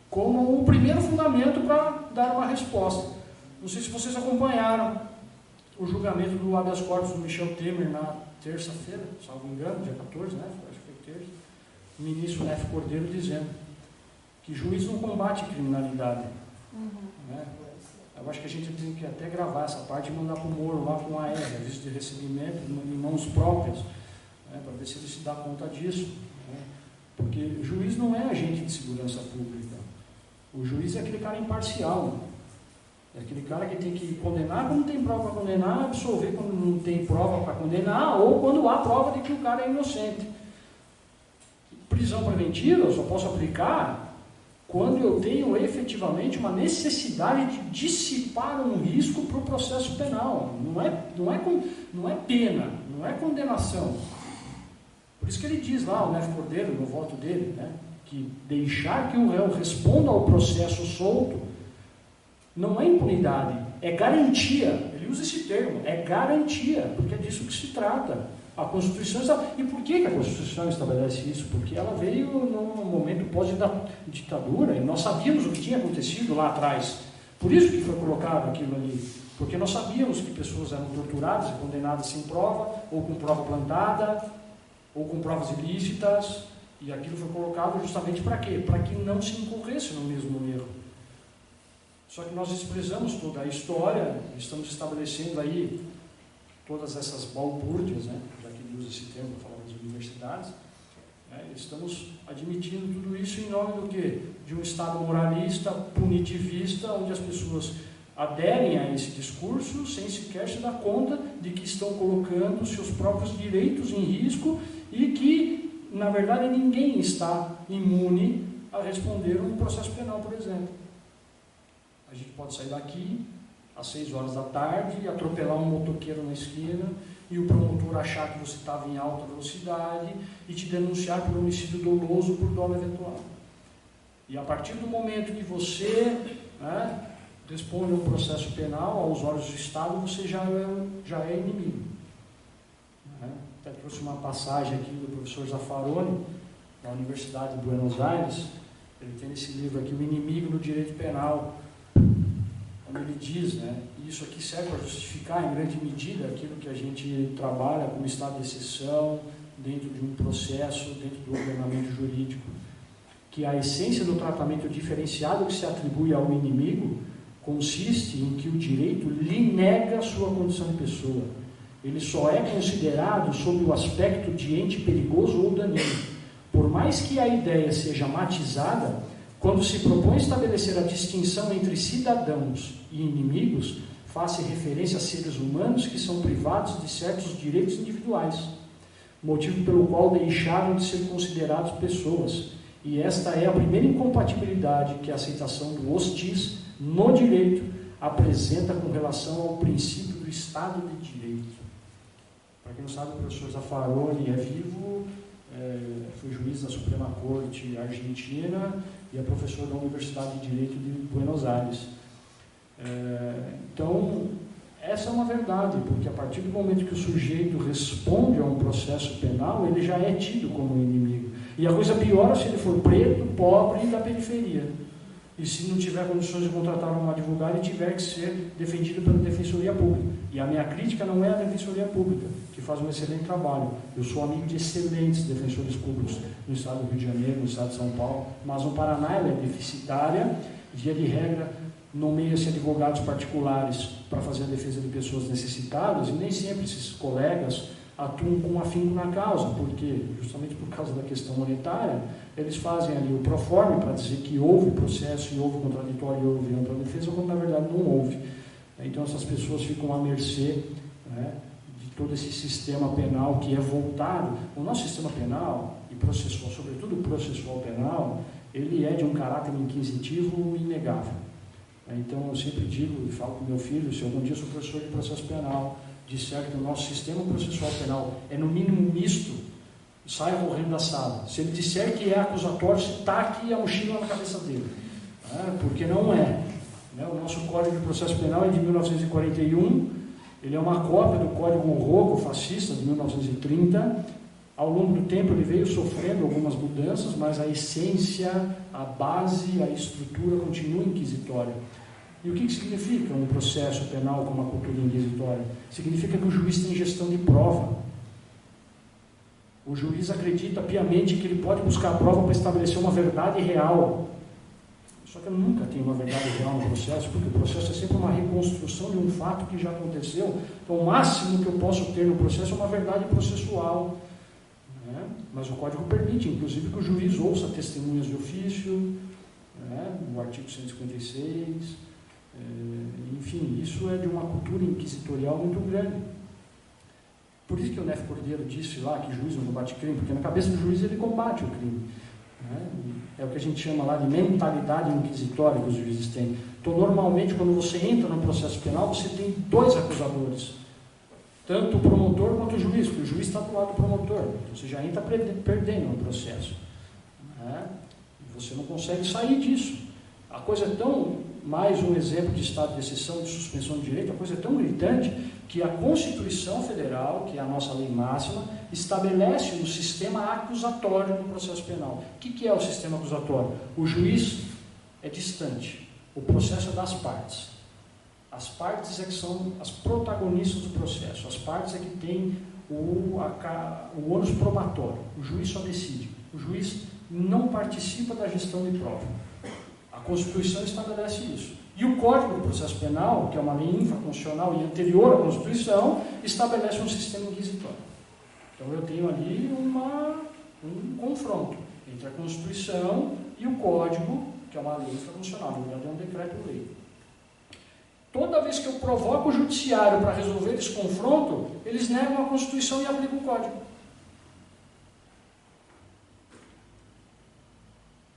como o primeiro fundamento para dar uma resposta. Não sei se vocês acompanharam o julgamento do habeas corpus do Michel Temer na terça-feira, salvo engano, dia 14, né? Acho que foi terça. O ministro F. Cordeiro dizendo que juiz não combate criminalidade. Né? Eu acho que a gente tem que até gravar essa parte e mandar para o Moro lá com a aviso de recebimento em mãos próprias, né? Para ver se ele se dá conta disso. Né? Porque o juiz não é agente de segurança pública. O juiz é aquele cara imparcial. É aquele cara que tem que condenar quando tem prova para condenar, absolver quando não tem prova para condenar, ou quando há prova de que o cara é inocente. Prisão preventiva eu só posso aplicar quando eu tenho efetivamente uma necessidade de dissipar um risco para o processo penal. Não é pena, não é condenação. Por isso que ele diz lá, o Neto Cordeiro, no voto dele, né, que deixar que o réu responda ao processo solto não é impunidade, é garantia. Ele usa esse termo, é garantia, porque é disso que se trata. A Constituição está... E por que a Constituição estabelece isso? Porque ela veio num momento pós-ditadura e nós sabíamos o que tinha acontecido lá atrás. Por isso que foi colocado aquilo ali. Porque nós sabíamos que pessoas eram torturadas e condenadas sem prova, ou com prova plantada, ou com provas ilícitas. E aquilo foi colocado justamente para quê? Para que não se incorresse no mesmo erro. Só que nós desprezamos toda a história, estamos estabelecendo aí todas essas balbúrdias, né? Já que ele usa esse termo para falar das universidades, né? Estamos admitindo tudo isso em nome do quê? De um Estado moralista, punitivista, onde as pessoas aderem a esse discurso sem sequer se dar conta de que estão colocando seus próprios direitos em risco e que, na verdade, ninguém está imune a responder um processo penal, por exemplo. A gente pode sair daqui às 6 horas da tarde e atropelar um motoqueiro na esquina e o promotor achar que você estava em alta velocidade e te denunciar por homicídio doloso por dolo eventual. E a partir do momento que você, né, responde a um processo penal, aos olhos do Estado, você já é inimigo. Né? Até trouxe uma passagem aqui do professor Zaffaroni, da Universidade de Buenos Aires. Ele tem esse livro aqui, O Inimigo no Direito Penal, onde ele diz, né, e isso aqui serve para justificar em grande medida aquilo que a gente trabalha como estado de exceção, dentro de um processo, dentro do ordenamento jurídico, que a essência do tratamento diferenciado que se atribui ao inimigo consiste em que o direito lhe nega a sua condição de pessoa. Ele só é considerado sob o aspecto de ente perigoso ou daninho. Por mais que a ideia seja matizada, quando se propõe estabelecer a distinção entre cidadãos e inimigos, faz-se referência a seres humanos que são privados de certos direitos individuais, motivo pelo qual deixaram de ser considerados pessoas. E esta é a primeira incompatibilidade que a aceitação do hostis no direito apresenta com relação ao princípio do Estado de Direito. Para quem não sabe, o professor Zaffaroni é vivo, foi juiz da Suprema Corte Argentina e é professor da Universidade de Direito de Buenos Aires. Então, essa é uma verdade, porque a partir do momento que o sujeito responde a um processo penal, ele já é tido como inimigo. E a coisa piora se ele for preto, pobre e da periferia. E se não tiver condições de contratar um advogado e tiver que ser defendido pela Defensoria Pública. E a minha crítica não é a Defensoria Pública, que faz um excelente trabalho. Eu sou amigo de excelentes defensores públicos no estado do Rio de Janeiro, no estado de São Paulo, mas no Paraná ela é deficitária, via de regra, nomeia-se advogados particulares para fazer a defesa de pessoas necessitadas, e nem sempre esses colegas atuam com afinco na causa, porque, justamente por causa da questão monetária, eles fazem ali o proforme para dizer que houve processo e houve contraditório e houve ampla defesa, quando na verdade não houve. Então essas pessoas ficam à mercê, né, de todo esse sistema penal que é voltado. O nosso sistema penal e processual, sobretudo o processual penal, ele é de um caráter inquisitivo inegável. Então eu sempre digo e falo com meu filho, se algum dia eu sou professor de processo penal, disser que o nosso sistema processual penal é no mínimo misto, saia correndo da sala. Se ele disser que é acusatório, se taque a mochila na cabeça dele. Porque não é. O nosso Código de Processo Penal é de 1941, ele é uma cópia do Código Rocco fascista de 1930, Ao longo do tempo ele veio sofrendo algumas mudanças, mas a essência, a base, a estrutura continua inquisitória. E o que significa um processo penal com uma cultura inquisitória? Significa que o juiz tem gestão de prova. O juiz acredita piamente que ele pode buscar a prova para estabelecer uma verdade real. Só que eu nunca tenho uma verdade real no processo, porque o processo é sempre uma reconstrução de um fato que já aconteceu. Então, o máximo que eu posso ter no processo é uma verdade processual. Né? Mas o Código permite, inclusive, que o juiz ouça testemunhas de ofício, né? No artigo 156. Enfim, isso é de uma cultura inquisitorial muito grande. Por isso que o Nefe Cordeiro disse lá que juiz não combate crime, porque na cabeça do juiz ele combate o crime. Né? É o que a gente chama lá de mentalidade inquisitória que os juízes têm. Então, normalmente, quando você entra no processo penal, você tem dois acusadores. Tanto o promotor quanto o juiz, porque o juiz está do lado do promotor. Então, você já entra perdendo no processo. Né? E você não consegue sair disso. A coisa é tão... Mais um exemplo de estado de exceção, de suspensão de direito, a coisa é tão gritante que a Constituição Federal, que é a nossa lei máxima, estabelece um sistema acusatório no processo penal. O que é o sistema acusatório? O juiz é distante, o processo é das partes. As partes é que são as protagonistas do processo, as partes é que têm o ônus probatório, o juiz só decide, o juiz não participa da gestão de prova. A Constituição estabelece isso. E o Código do Processo Penal, que é uma lei infraconstitucional e anterior à Constituição, estabelece um sistema inquisitório. Então eu tenho ali um confronto entre a Constituição e o Código, que é uma lei infraconstitucional, na verdade é um decreto-lei. Toda vez que eu provoco o Judiciário para resolver esse confronto, eles negam a Constituição e aplicam o Código.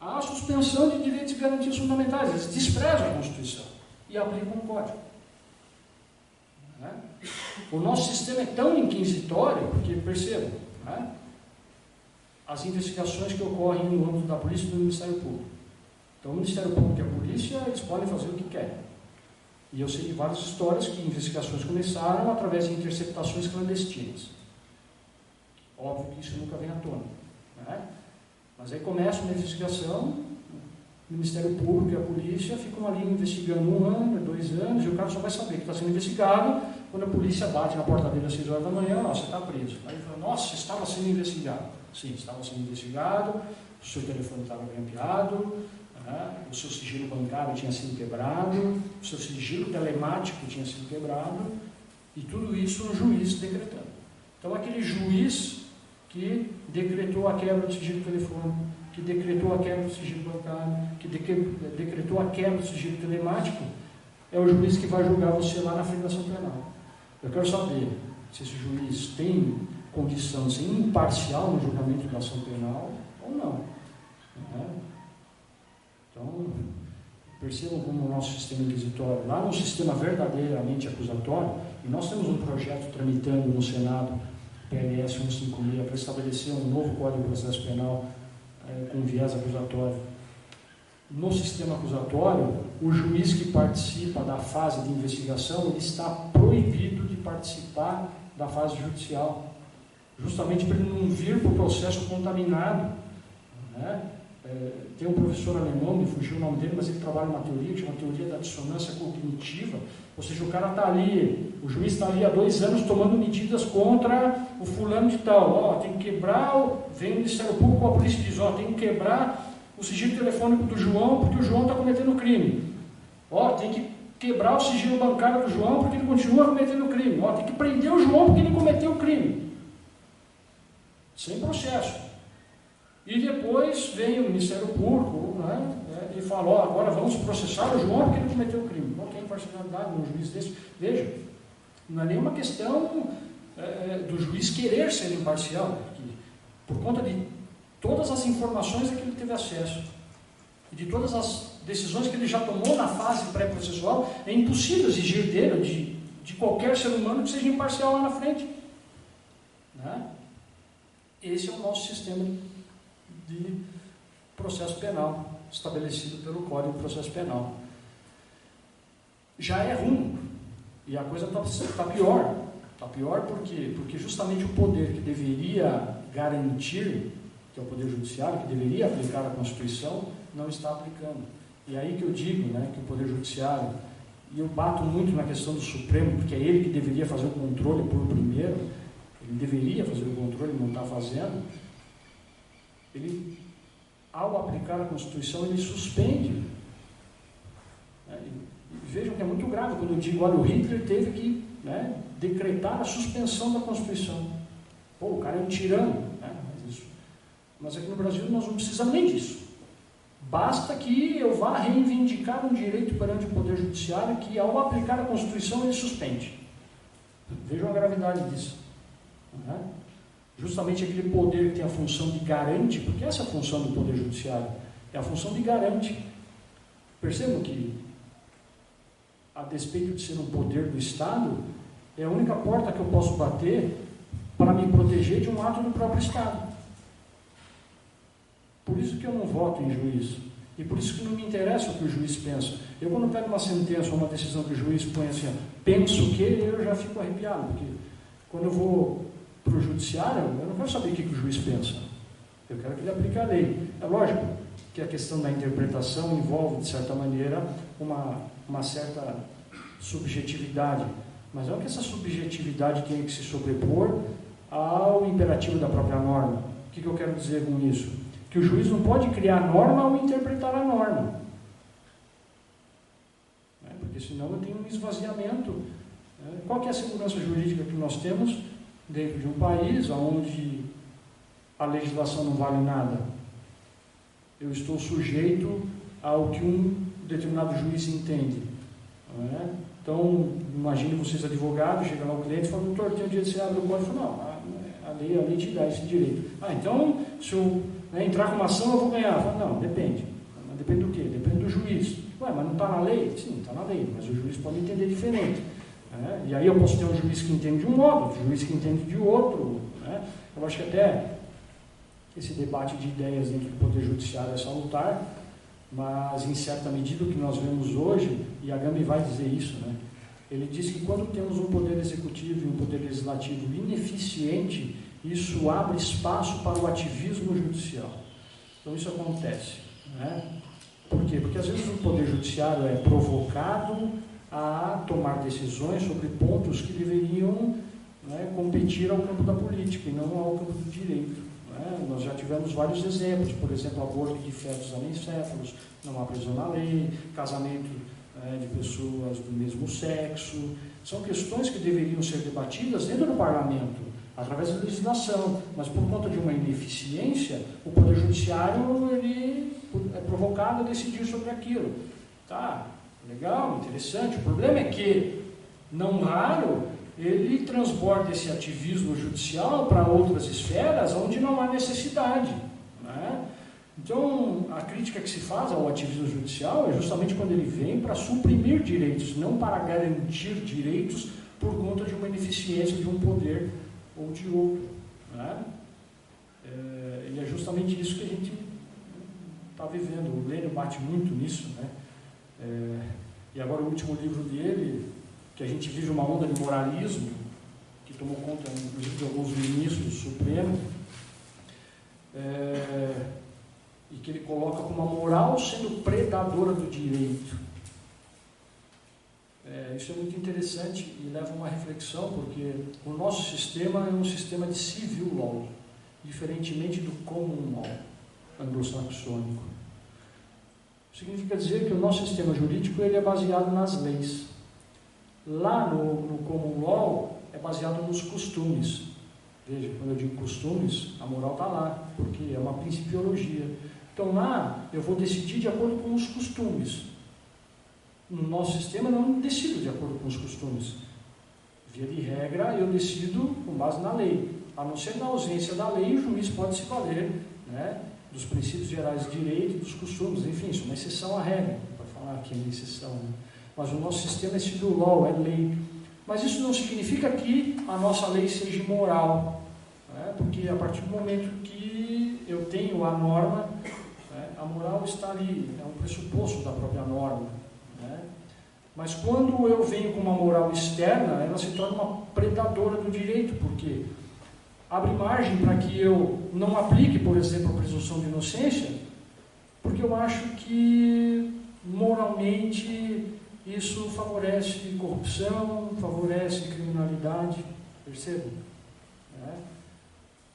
Há a suspensão de direitos e garantias fundamentais. Eles desprezam a Constituição e aplicam o Código. Né? O nosso sistema é tão inquisitório, porque, percebam, né? As investigações que ocorrem no âmbito da polícia e do Ministério Público. Então, o Ministério Público e a polícia, eles podem fazer o que querem. E eu sei de várias histórias que investigações começaram através de interceptações clandestinas. Óbvio que isso nunca vem à tona. Né? Mas aí começa uma investigação, o Ministério Público e a polícia ficam ali investigando 1 ano, 2 anos, e o cara só vai saber que está sendo investigado quando a polícia bate na porta dele às 6 horas da manhã, você está preso. Aí ele fala, nossa, estava sendo investigado. Sim, estava sendo investigado, o seu telefone estava grampeado, né? O seu sigilo bancário tinha sido quebrado, o seu sigilo telemático tinha sido quebrado, e tudo isso um juiz decretando. Então aquele juiz que decretou a quebra do sigilo telefônico, que decretou a quebra do sigilo bancário, que decretou a quebra do sigilo telemático, é o juiz que vai julgar você lá na frente da ação penal. Eu quero saber se esse juiz tem condição de ser imparcial no julgamento da ação penal ou não. Então, percebam como o nosso sistema inquisitório, lá no sistema verdadeiramente acusatório, e nós temos um projeto tramitando no Senado, PLS 156, para estabelecer um novo Código de Processo Penal com viés acusatório. No sistema acusatório, o juiz que participa da fase de investigação, ele está proibido de participar da fase judicial, justamente para ele não vir para o processo contaminado. Né? Tem um professor alemão, me fugiu o nome dele, mas ele trabalha uma teoria que chama teoria da dissonância cognitiva, ou seja, o cara está ali, o juiz está ali há 2 anos tomando medidas contra o fulano de tal, tem que quebrar, vem o Ministério Público, a polícia diz, tem que quebrar o sigilo telefônico do João, porque o João está cometendo crime, tem que quebrar o sigilo bancário do João, porque ele continua cometendo crime, tem que prender o João, porque ele cometeu crime, sem processo. E depois vem o Ministério Público, né, e fala, agora vamos processar o João porque ele cometeu o crime. Qual que é a imparcialidade num juiz desse? Veja, não é nenhuma questão do juiz querer ser imparcial, porque, por conta de todas as informações a que ele teve acesso, e de todas as decisões que ele já tomou na fase pré-processual, é impossível exigir dele, de qualquer ser humano, que seja imparcial lá na frente. Né? Esse é o nosso sistema de processo penal, estabelecido pelo Código de Processo Penal. Já é ruim, e a coisa está pior. Está pior por quê? Porque justamente o poder que deveria garantir, que é o Poder Judiciário, que deveria aplicar a Constituição, não está aplicando. E aí que eu digo, né, que o Poder Judiciário, e eu bato muito na questão do Supremo, porque é ele que deveria fazer o controle por primeiro, ele deveria fazer o controle, não está fazendo, ele, ao aplicar a Constituição, ele suspende. E vejam que é muito grave quando eu digo, olha, o Hitler teve que, né, decretar a suspensão da Constituição. Pô, o cara é um tirano, né? Mas aqui no Brasil nós não precisamos nem disso. Basta que eu vá reivindicar um direito perante o Poder Judiciário que, ao aplicar a Constituição, ele suspende. Vejam a gravidade disso. Justamente aquele poder que tem a função de garante, porque essa é a função do Poder Judiciário, é a função de garante. Percebam que, a despeito de ser um poder do Estado, é a única porta que eu posso bater para me proteger de um ato do próprio Estado. Por isso que eu não voto em juiz. E por isso que não me interessa o que o juiz pensa. Eu, quando pego uma sentença ou uma decisão que o juiz põe assim, penso que, eu já fico arrepiado, porque quando eu vou para o judiciário, eu não quero saber o que o juiz pensa. Eu quero que ele aplique a lei. É lógico que a questão da interpretação envolve, de certa maneira, uma certa subjetividade. Mas não que essa subjetividade tenha que se sobrepor ao imperativo da própria norma. O que eu quero dizer com isso? Que o juiz não pode criar norma ou interpretar a norma. Porque senão eu tenho um esvaziamento. Qual que é a segurança jurídica que nós temos dentro de um país onde a legislação não vale nada? Eu estou sujeito ao que um determinado juiz entende. Então, imagine vocês advogados, chegam lá o cliente e falam, doutor, tem o dia de você abrir o código? Não, a lei te dá esse direito. Então, se eu entrar com uma ação, eu vou ganhar. Falo, não, depende. Mas depende do quê? Depende do juiz. Mas não está na lei? Sim, está na lei, mas o juiz pode entender diferente. E aí eu posso ter um juiz que entende de um modo, um juiz que entende de outro. Eu acho que até esse debate de ideias dentro do Poder Judiciário é salutar, mas em certa medida o que nós vemos hoje, e a Gami vai dizer isso, ele diz que quando temos um poder executivo e um poder legislativo ineficiente, isso abre espaço para o ativismo judicial. Então isso acontece. Por quê? Porque às vezes o Poder Judiciário é provocado a tomar decisões sobre pontos que deveriam competir ao campo da política e não ao campo do direito. Nós já tivemos vários exemplos, por exemplo, aborto de fetos anencéfalos, não há prisão na lei, casamento de pessoas do mesmo sexo. São questões que deveriam ser debatidas dentro do parlamento, através da legislação, mas por conta de uma ineficiência, o Poder Judiciário ele é provocado a decidir sobre aquilo. Tá, legal, interessante. O problema é que, não raro, ele transborda esse ativismo judicial para outras esferas onde não há necessidade. Então, a crítica que se faz ao ativismo judicial é justamente quando ele vem para suprimir direitos, não para garantir direitos por conta de uma ineficiência de um poder ou de outro. E é justamente isso que a gente está vivendo. O Lênin bate muito nisso. E agora o último livro dele, que a gente vive uma onda de moralismo, que tomou conta, inclusive, de alguns ministros do Supremo, e que ele coloca como a moral sendo predadora do direito. Isso é muito interessante e leva a uma reflexão, porque o nosso sistema é um sistema de civil law, diferentemente do common law anglo-saxônico. Significa dizer que o nosso sistema jurídico ele é baseado nas leis. Lá no common law é baseado nos costumes. Veja, quando eu digo costumes, a moral está lá, porque é uma principiologia. Então lá eu vou decidir de acordo com os costumes. No nosso sistema eu não decido de acordo com os costumes. Via de regra eu decido com base na lei. A não ser na ausência da lei, o juiz pode se valer dos princípios gerais de direito e dos costumes. Enfim, isso é uma exceção à regra, para falar que é uma exceção. Mas o nosso sistema é civil law, é lei. Mas isso não significa que a nossa lei seja imoral, porque a partir do momento que eu tenho a norma, a moral está ali, é um pressuposto da própria norma. Mas quando eu venho com uma moral externa, ela se torna uma predadora do direito, porque abre margem para que eu não aplique, por exemplo, a presunção de inocência, porque eu acho que moralmente isso favorece corrupção, favorece criminalidade, percebam?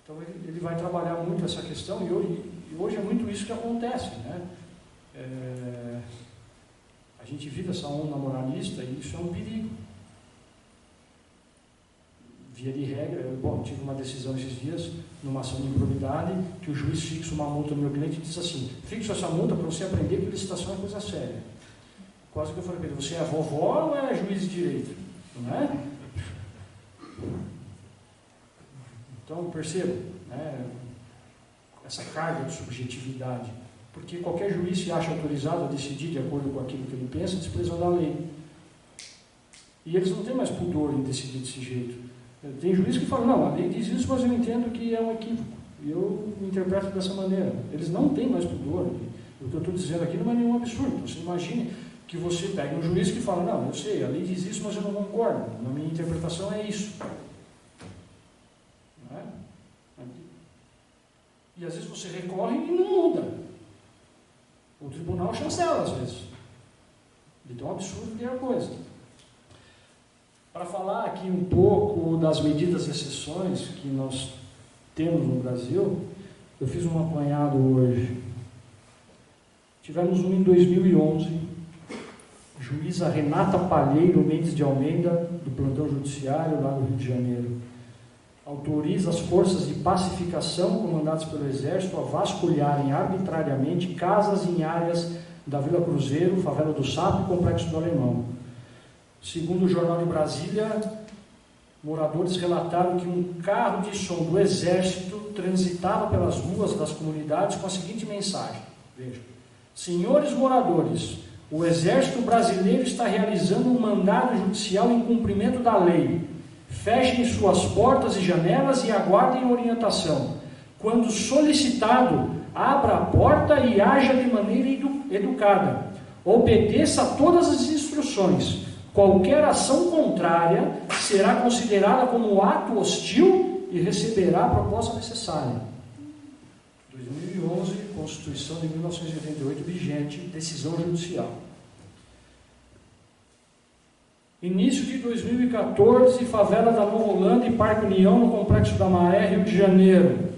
Então ele vai trabalhar muito essa questão e hoje é muito isso que acontece, né? A gente vive essa onda moralista e isso é um perigo. Via de regra, eu tive uma decisão esses dias, numa ação de improbidade, que o juiz fixa uma multa no meu cliente e diz assim: fixo essa multa para você aprender que licitação é coisa séria. Quase que eu falei para ele: você é vovó ou é juiz de direito? Não é? Então, perceba, né, essa carga de subjetividade, porque qualquer juiz se acha autorizado a decidir de acordo com aquilo que ele pensa, desprezando a lei. E eles não têm mais pudor em decidir desse jeito. Tem juiz que fala: não, a lei diz isso, mas eu entendo que é um equívoco, e eu interpreto dessa maneira. Eles não têm mais pudor. O que eu estou dizendo aqui não é nenhum absurdo. Você imagine que você pega um juiz que fala: não, eu sei, a lei diz isso, mas eu não concordo, na minha interpretação é isso. Não é? E às vezes você recorre e não muda. O tribunal chancela às vezes. De tão absurdo que é a coisa. Para falar aqui um pouco das medidas e exceções que nós temos no Brasil, eu fiz um apanhado hoje. Tivemos um em 2011, juíza Renata Palheiro Mendes de Almeida, do plantão judiciário lá no Rio de Janeiro, autoriza as forças de pacificação comandadas pelo Exército a vasculharem arbitrariamente casas em áreas da Vila Cruzeiro, Favela do Sapo e Complexo do Alemão. Segundo o Jornal de Brasília, moradores relataram que um carro de som do Exército transitava pelas ruas das comunidades com a seguinte mensagem: vejam: senhores moradores, o Exército Brasileiro está realizando um mandado judicial em cumprimento da lei. Fechem suas portas e janelas e aguardem orientação. Quando solicitado, abra a porta e haja de maneira educada. Obedeça a todas as instruções. Qualquer ação contrária será considerada como ato hostil e receberá a proposta necessária. 2011, Constituição de 1988 vigente, decisão judicial. Início de 2014, favela da Nova Holanda e Parque União, no Complexo da Maré, Rio de Janeiro.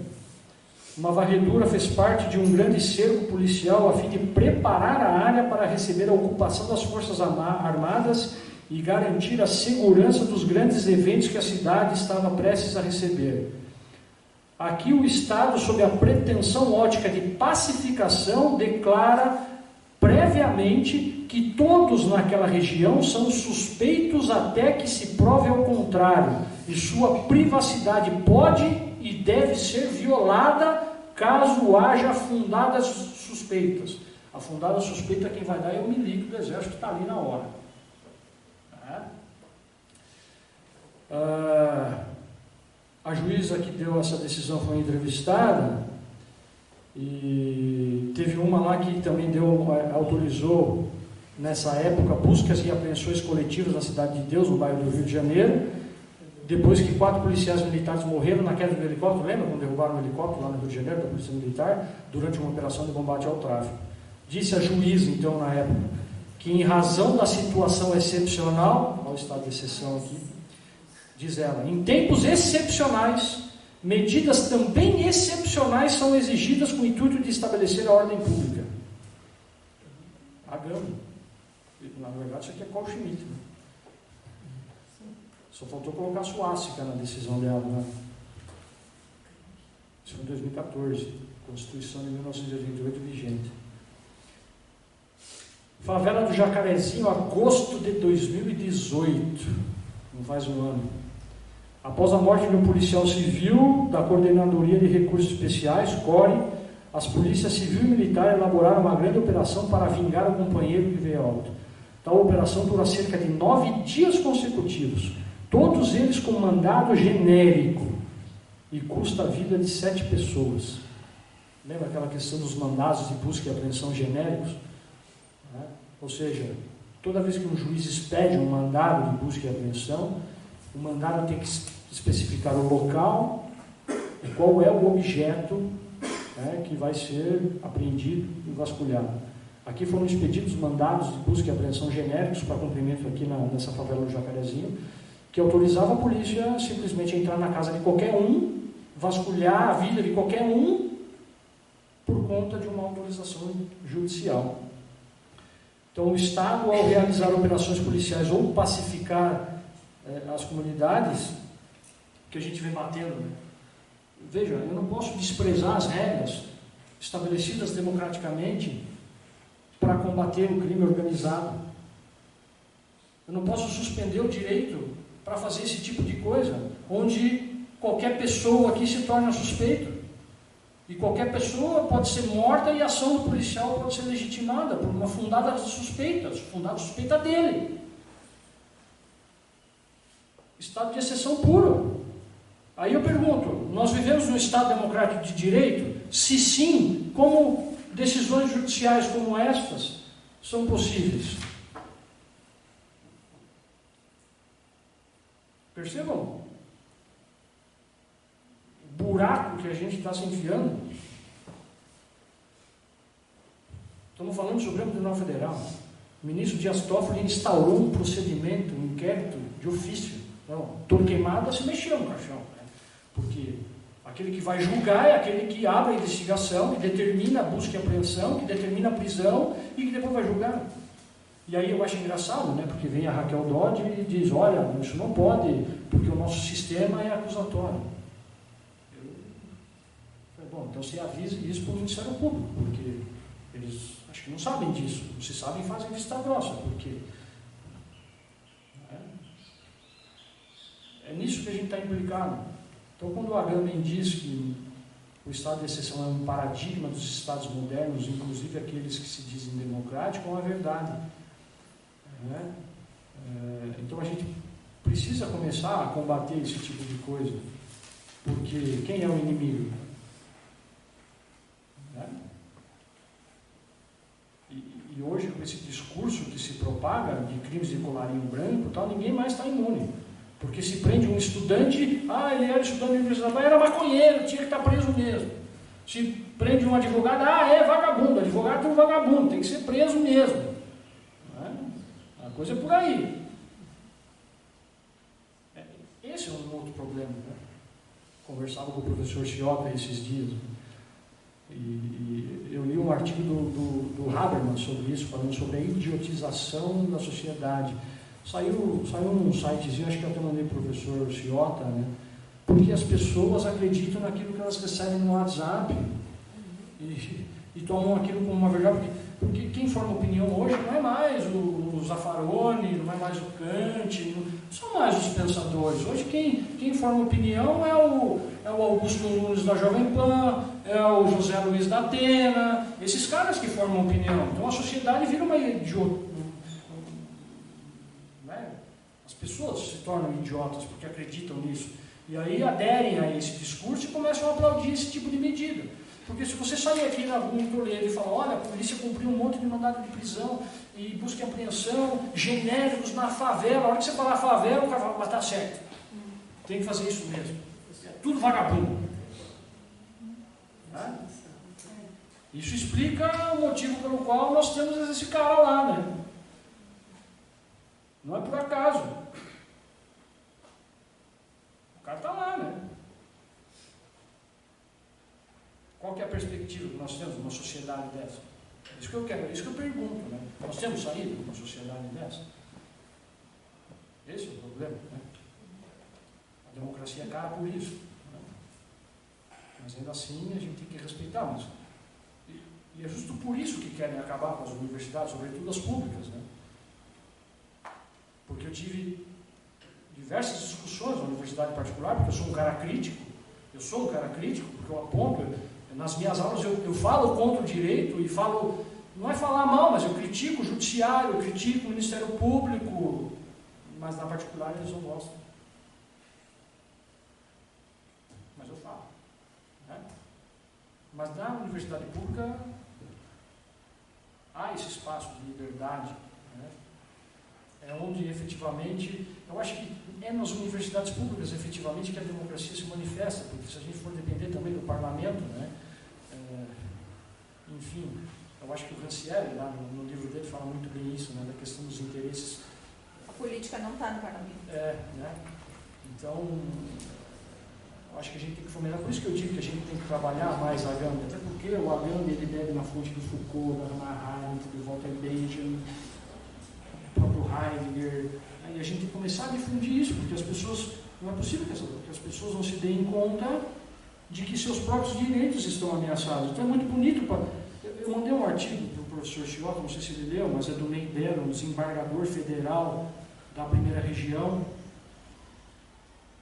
Uma varredura fez parte de um grande cerco policial a fim de preparar a área para receber a ocupação das Forças Armadas e garantir a segurança dos grandes eventos que a cidade estava prestes a receber. Aqui o Estado, sob a pretensão ótica de pacificação, declara previamente que todos naquela região são suspeitos até que se prove ao contrário, e sua privacidade pode e deve ser violada caso haja fundadas suspeitas. A fundada suspeita quem vai dar é o milico do Exército que está ali na hora. A juíza que deu essa decisão foi entrevistada e teve uma lá que também autorizou nessa época buscas e apreensões coletivas na Cidade de Deus, no bairro do Rio de Janeiro, depois que 4 policiais militares morreram na queda do helicóptero. Lembra quando derrubaram um helicóptero lá no Rio de Janeiro da Polícia Militar durante uma operação de combate ao tráfico? Disse a juíza então na época que, em razão da situação excepcional, olha o estado de exceção aqui, diz ela: em tempos excepcionais, medidas também excepcionais são exigidas com o intuito de estabelecer a ordem pública. A gama. Na verdade, isso aqui é Carl Schmitt, né? Só faltou colocar a suástica na decisão dela, né? Isso foi em 2014, Constituição de 1988 vigente. Favela do Jacarezinho, agosto de 2018, não faz um ano. Após a morte de um policial civil da Coordenadoria de Recursos Especiais, CORE, as polícias civil e militar elaboraram uma grande operação para vingar o companheiro que veio a óbito. Tal operação dura cerca de 9 dias consecutivos, todos eles com mandado genérico, e custa a vida de 7 pessoas. Lembra aquela questão dos mandados de busca e apreensão genéricos? Ou seja, toda vez que um juiz expede um mandado de busca e apreensão, o mandado tem que especificar o local, qual é o objeto, né, que vai ser apreendido e vasculhado. Aqui foram expedidos mandados de busca e apreensão genéricos para cumprimento aqui nessa favela do Jacarezinho, que autorizava a polícia simplesmente a entrar na casa de qualquer um, vasculhar a vida de qualquer um, por conta de uma autorização judicial. Então, o Estado, ao realizar operações policiais ou pacificar as comunidades, que a gente vem batendo, né? Veja, eu não posso desprezar as regras estabelecidas democraticamente para combater o crime organizado. Eu não posso suspender o direito para fazer esse tipo de coisa, onde qualquer pessoa aqui se torna suspeito. E qualquer pessoa pode ser morta e a ação do policial pode ser legitimada por uma fundada suspeita dele. Estado de exceção puro. Aí eu pergunto, nós vivemos num Estado democrático de direito? Se sim, como decisões judiciais como estas são possíveis? Percebam o buraco que a gente está se enfiando. Estamos falando do Supremo Tribunal Federal. O ministro Dias Toffoli instaurou um procedimento, um inquérito de ofício. Não, Torquemada se mexeu no caixão, né? Porque aquele que vai julgar é aquele que abre a investigação, que determina a busca e apreensão, que determina a prisão e que depois vai julgar. E aí eu acho engraçado, né? Porque vem a Raquel Dodge e diz, olha, isso não pode, porque o nosso sistema é acusatório. Eu falei, bom, então você avisa isso para o Ministério Público, porque eles acho que não sabem disso. Se sabem, fazem vista grossa, porque é nisso que a gente está implicado. Então, quando o Agamben diz que o estado de exceção é um paradigma dos estados modernos, inclusive aqueles que se dizem democráticos, é uma verdade. Né? Então, a gente precisa começar a combater esse tipo de coisa, porque quem é o inimigo? Né? E hoje, com esse discurso que se propaga de crimes de colarinho branco, tal, ninguém mais está imune. Porque se prende um estudante, ele era estudante de universidade, era maconheiro, tinha que estar preso mesmo. Se prende um advogado, é vagabundo, advogado é um vagabundo, tem que ser preso mesmo. A coisa é por aí. Esse é um outro problema, né? Conversava com o professor Chiota esses dias, e eu li um artigo do Habermas sobre isso, falando sobre a idiotização da sociedade. Saiu num sitezinho, acho que eu até mandei para o professor Chiota, né? Porque as pessoas acreditam naquilo que elas recebem no WhatsApp e tomam aquilo como uma verdade. Porque quem forma opinião hoje não é mais o Zaffaroni, não é mais o Kant, não são mais os pensadores. Hoje quem forma opinião é o Augusto Nunes da Jovem Pan, é o José Luiz da Atena, esses caras que formam opinião. Então a sociedade vira uma idiota. As pessoas se tornam idiotas porque acreditam nisso. E aí aderem a esse discurso e começam a aplaudir esse tipo de medida. Porque se você sair aqui na rua em Toledo e falar, olha, a polícia cumpriu um monte de mandado de prisão e busca e apreensão, genéricos na favela, a hora que você falar favela, o cara fala, mas tá certo. Tem que fazer isso mesmo. É tudo vagabundo. Né? Isso explica o motivo pelo qual nós temos esse cara lá, né? Não é por acaso. O cara está lá, né? Qual que é a perspectiva que nós temos numa sociedade dessa? É isso que eu quero, é isso que eu pergunto, né? Nós temos saído de uma sociedade dessa? Esse é o problema, né? A democracia é cara por isso. Né? Mas ainda assim a gente tem que respeitar. Mas, e é justo por isso que querem acabar com as universidades, sobretudo as públicas, né? Porque eu tive diversas discussões na universidade particular, porque eu sou um cara crítico, porque eu aponto, nas minhas aulas eu falo contra o direito e falo, não é falar mal, mas eu critico o judiciário, eu critico o Ministério Público, mas na particular eles não gostam. Mas eu falo. Né? Mas na universidade pública há esse espaço de liberdade, né? É onde efetivamente Eu acho que é nas universidades públicas, efetivamente, que a democracia se manifesta, porque se a gente for depender também do parlamento, né, enfim, eu acho que o Rancière, lá no livro dele, fala muito bem isso, né, da questão dos interesses. A política não está no parlamento. Né? Então, eu acho que a gente tem que fomentar, por isso que eu digo que a gente tem que trabalhar mais a Gandhi, até porque o Gandhi ele bebe na fonte do Foucault, da Hannah Arendt, do Walter Benjamin, do próprio Heidegger, né? E a gente tem que começar a difundir isso, porque as pessoas, não é possível que as pessoas não se deem conta de que seus próprios direitos estão ameaçados. Então é muito bonito. Eu mandei um artigo para o professor Chiota, não sei se ele leu, mas é do Ney Belo, um desembargador federal da primeira região,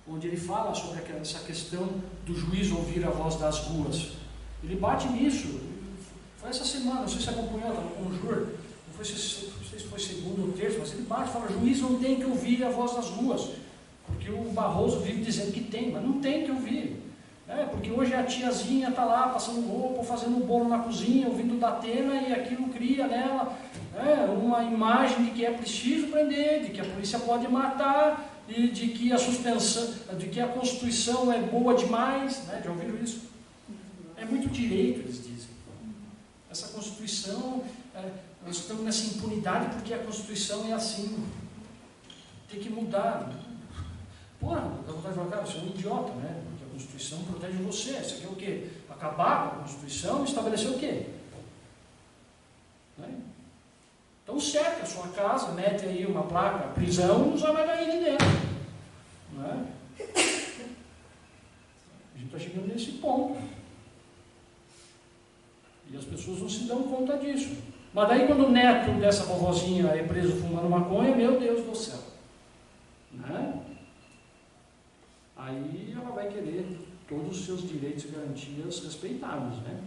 onde ele fala sobre essa questão do juiz ouvir a voz das ruas. Ele bate nisso. Foi essa semana, não sei se acompanhou, estava com o Jur, não sei se foi segundo ou terço, mas ele bate e fala, juiz não tem que ouvir a voz das ruas, porque o Barroso vive dizendo que tem, mas não tem que ouvir. Porque hoje a tiazinha está lá passando roupa, fazendo um bolo na cozinha, ouvindo da Atena, e aquilo cria nela uma imagem de que é preciso prender, de que a polícia pode matar, e de que a suspensão, de que a Constituição é boa demais, né? Já ouviram isso? É muito direito, eles dizem. Essa Constituição, nós estamos nessa impunidade porque a Constituição é assim. Tem que mudar. Porra, dá vontade de falar, cara, você é um idiota, né? Porque a Constituição protege você. Você quer o quê? Acabar com a Constituição e estabelecer o quê? Né? Então cerca a sua casa, mete aí uma placa, prisão, não vai cair de dentro. Não é? A gente está chegando nesse ponto. E as pessoas não se dão conta disso. Mas daí quando o neto dessa vovozinha é preso fumando maconha, meu Deus do céu. Né? Aí ela vai querer todos os seus direitos e garantias respeitados, né?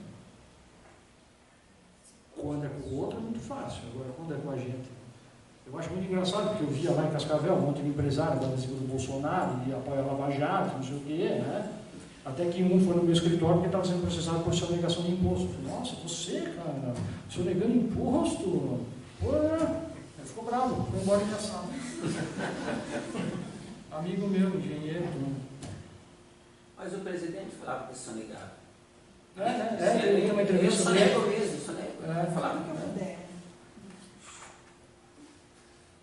Quando é com o outro é muito fácil, agora quando é com a gente. Eu acho muito engraçado, porque eu via lá em Cascavel um monte de empresário da adesivo do Bolsonaro e apoia a Lava Jato, não sei o quê, né? Até que um foi no meu escritório porque estava sendo processado por sonegação de imposto. Eu falei, nossa, você, cara, sonegando imposto? Porra! Ele ficou bravo, foi embora engraçado. Amigo meu, engenheiro. Né? Mas o presidente falava que sonegava. Tem uma entrevista sobre ele. Falava que é.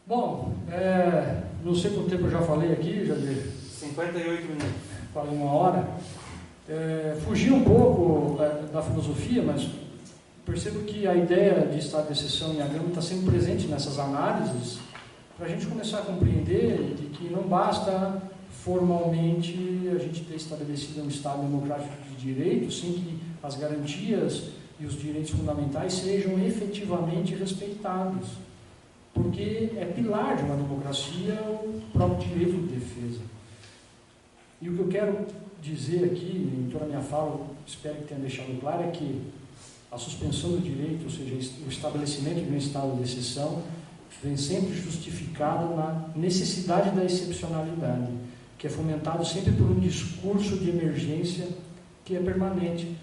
Bom, não sei quanto tempo eu já falei aqui, Jadir. 58 minutos. Falei 1 hora. Fugi um pouco da filosofia, mas percebo que a ideia de estado de exceção em Agama está sempre presente nessas análises, para a gente começar a compreender de que não basta formalmente a gente ter estabelecido um Estado democrático de direito, sem que as garantias e os direitos fundamentais sejam efetivamente respeitados. Porque é pilar de uma democracia o próprio direito de defesa. E o que eu quero dizer aqui, em toda a minha fala, espero que tenha deixado claro, é que a suspensão do direito, ou seja, o estabelecimento de um estado de exceção, vem sempre justificado na necessidade da excepcionalidade, que é fomentado sempre por um discurso de emergência que é permanente.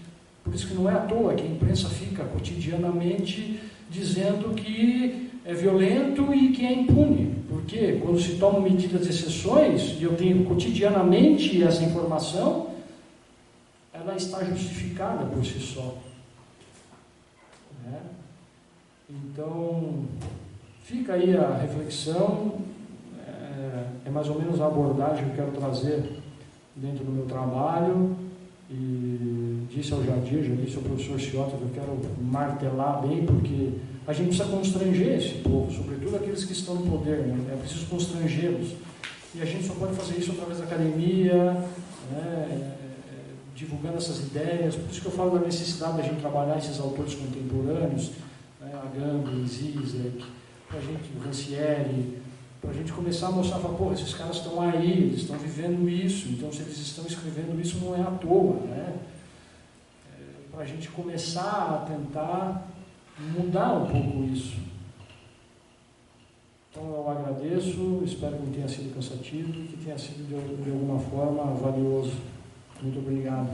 Por isso que não é à toa que a imprensa fica cotidianamente dizendo que é violento e que é impune. Porque quando se tomam medidas de exceções, e eu tenho cotidianamente essa informação, ela está justificada por si só. Né? Então, fica aí a reflexão, é mais ou menos a abordagem que eu quero trazer dentro do meu trabalho, e disse ao Jadir, já disse ao professor Chiota que eu quero martelar bem, porque a gente precisa constranger esse povo, sobretudo aqueles que estão no poder, né? É preciso constrangê-los, e a gente só pode fazer isso através da academia, né? Divulgando essas ideias. Por isso que eu falo da necessidade da gente trabalhar esses autores contemporâneos, né? Agamben, Zizek, para a gente, o Rancière, para a gente começar a mostrar, falar, pô, esses caras estão aí, eles estão vivendo isso, então se eles estão escrevendo isso não é à toa, né? Para a gente começar a tentar mudar um pouco isso. Então eu agradeço, espero que não tenha sido cansativo e que tenha sido de alguma forma valioso. Muito obrigado.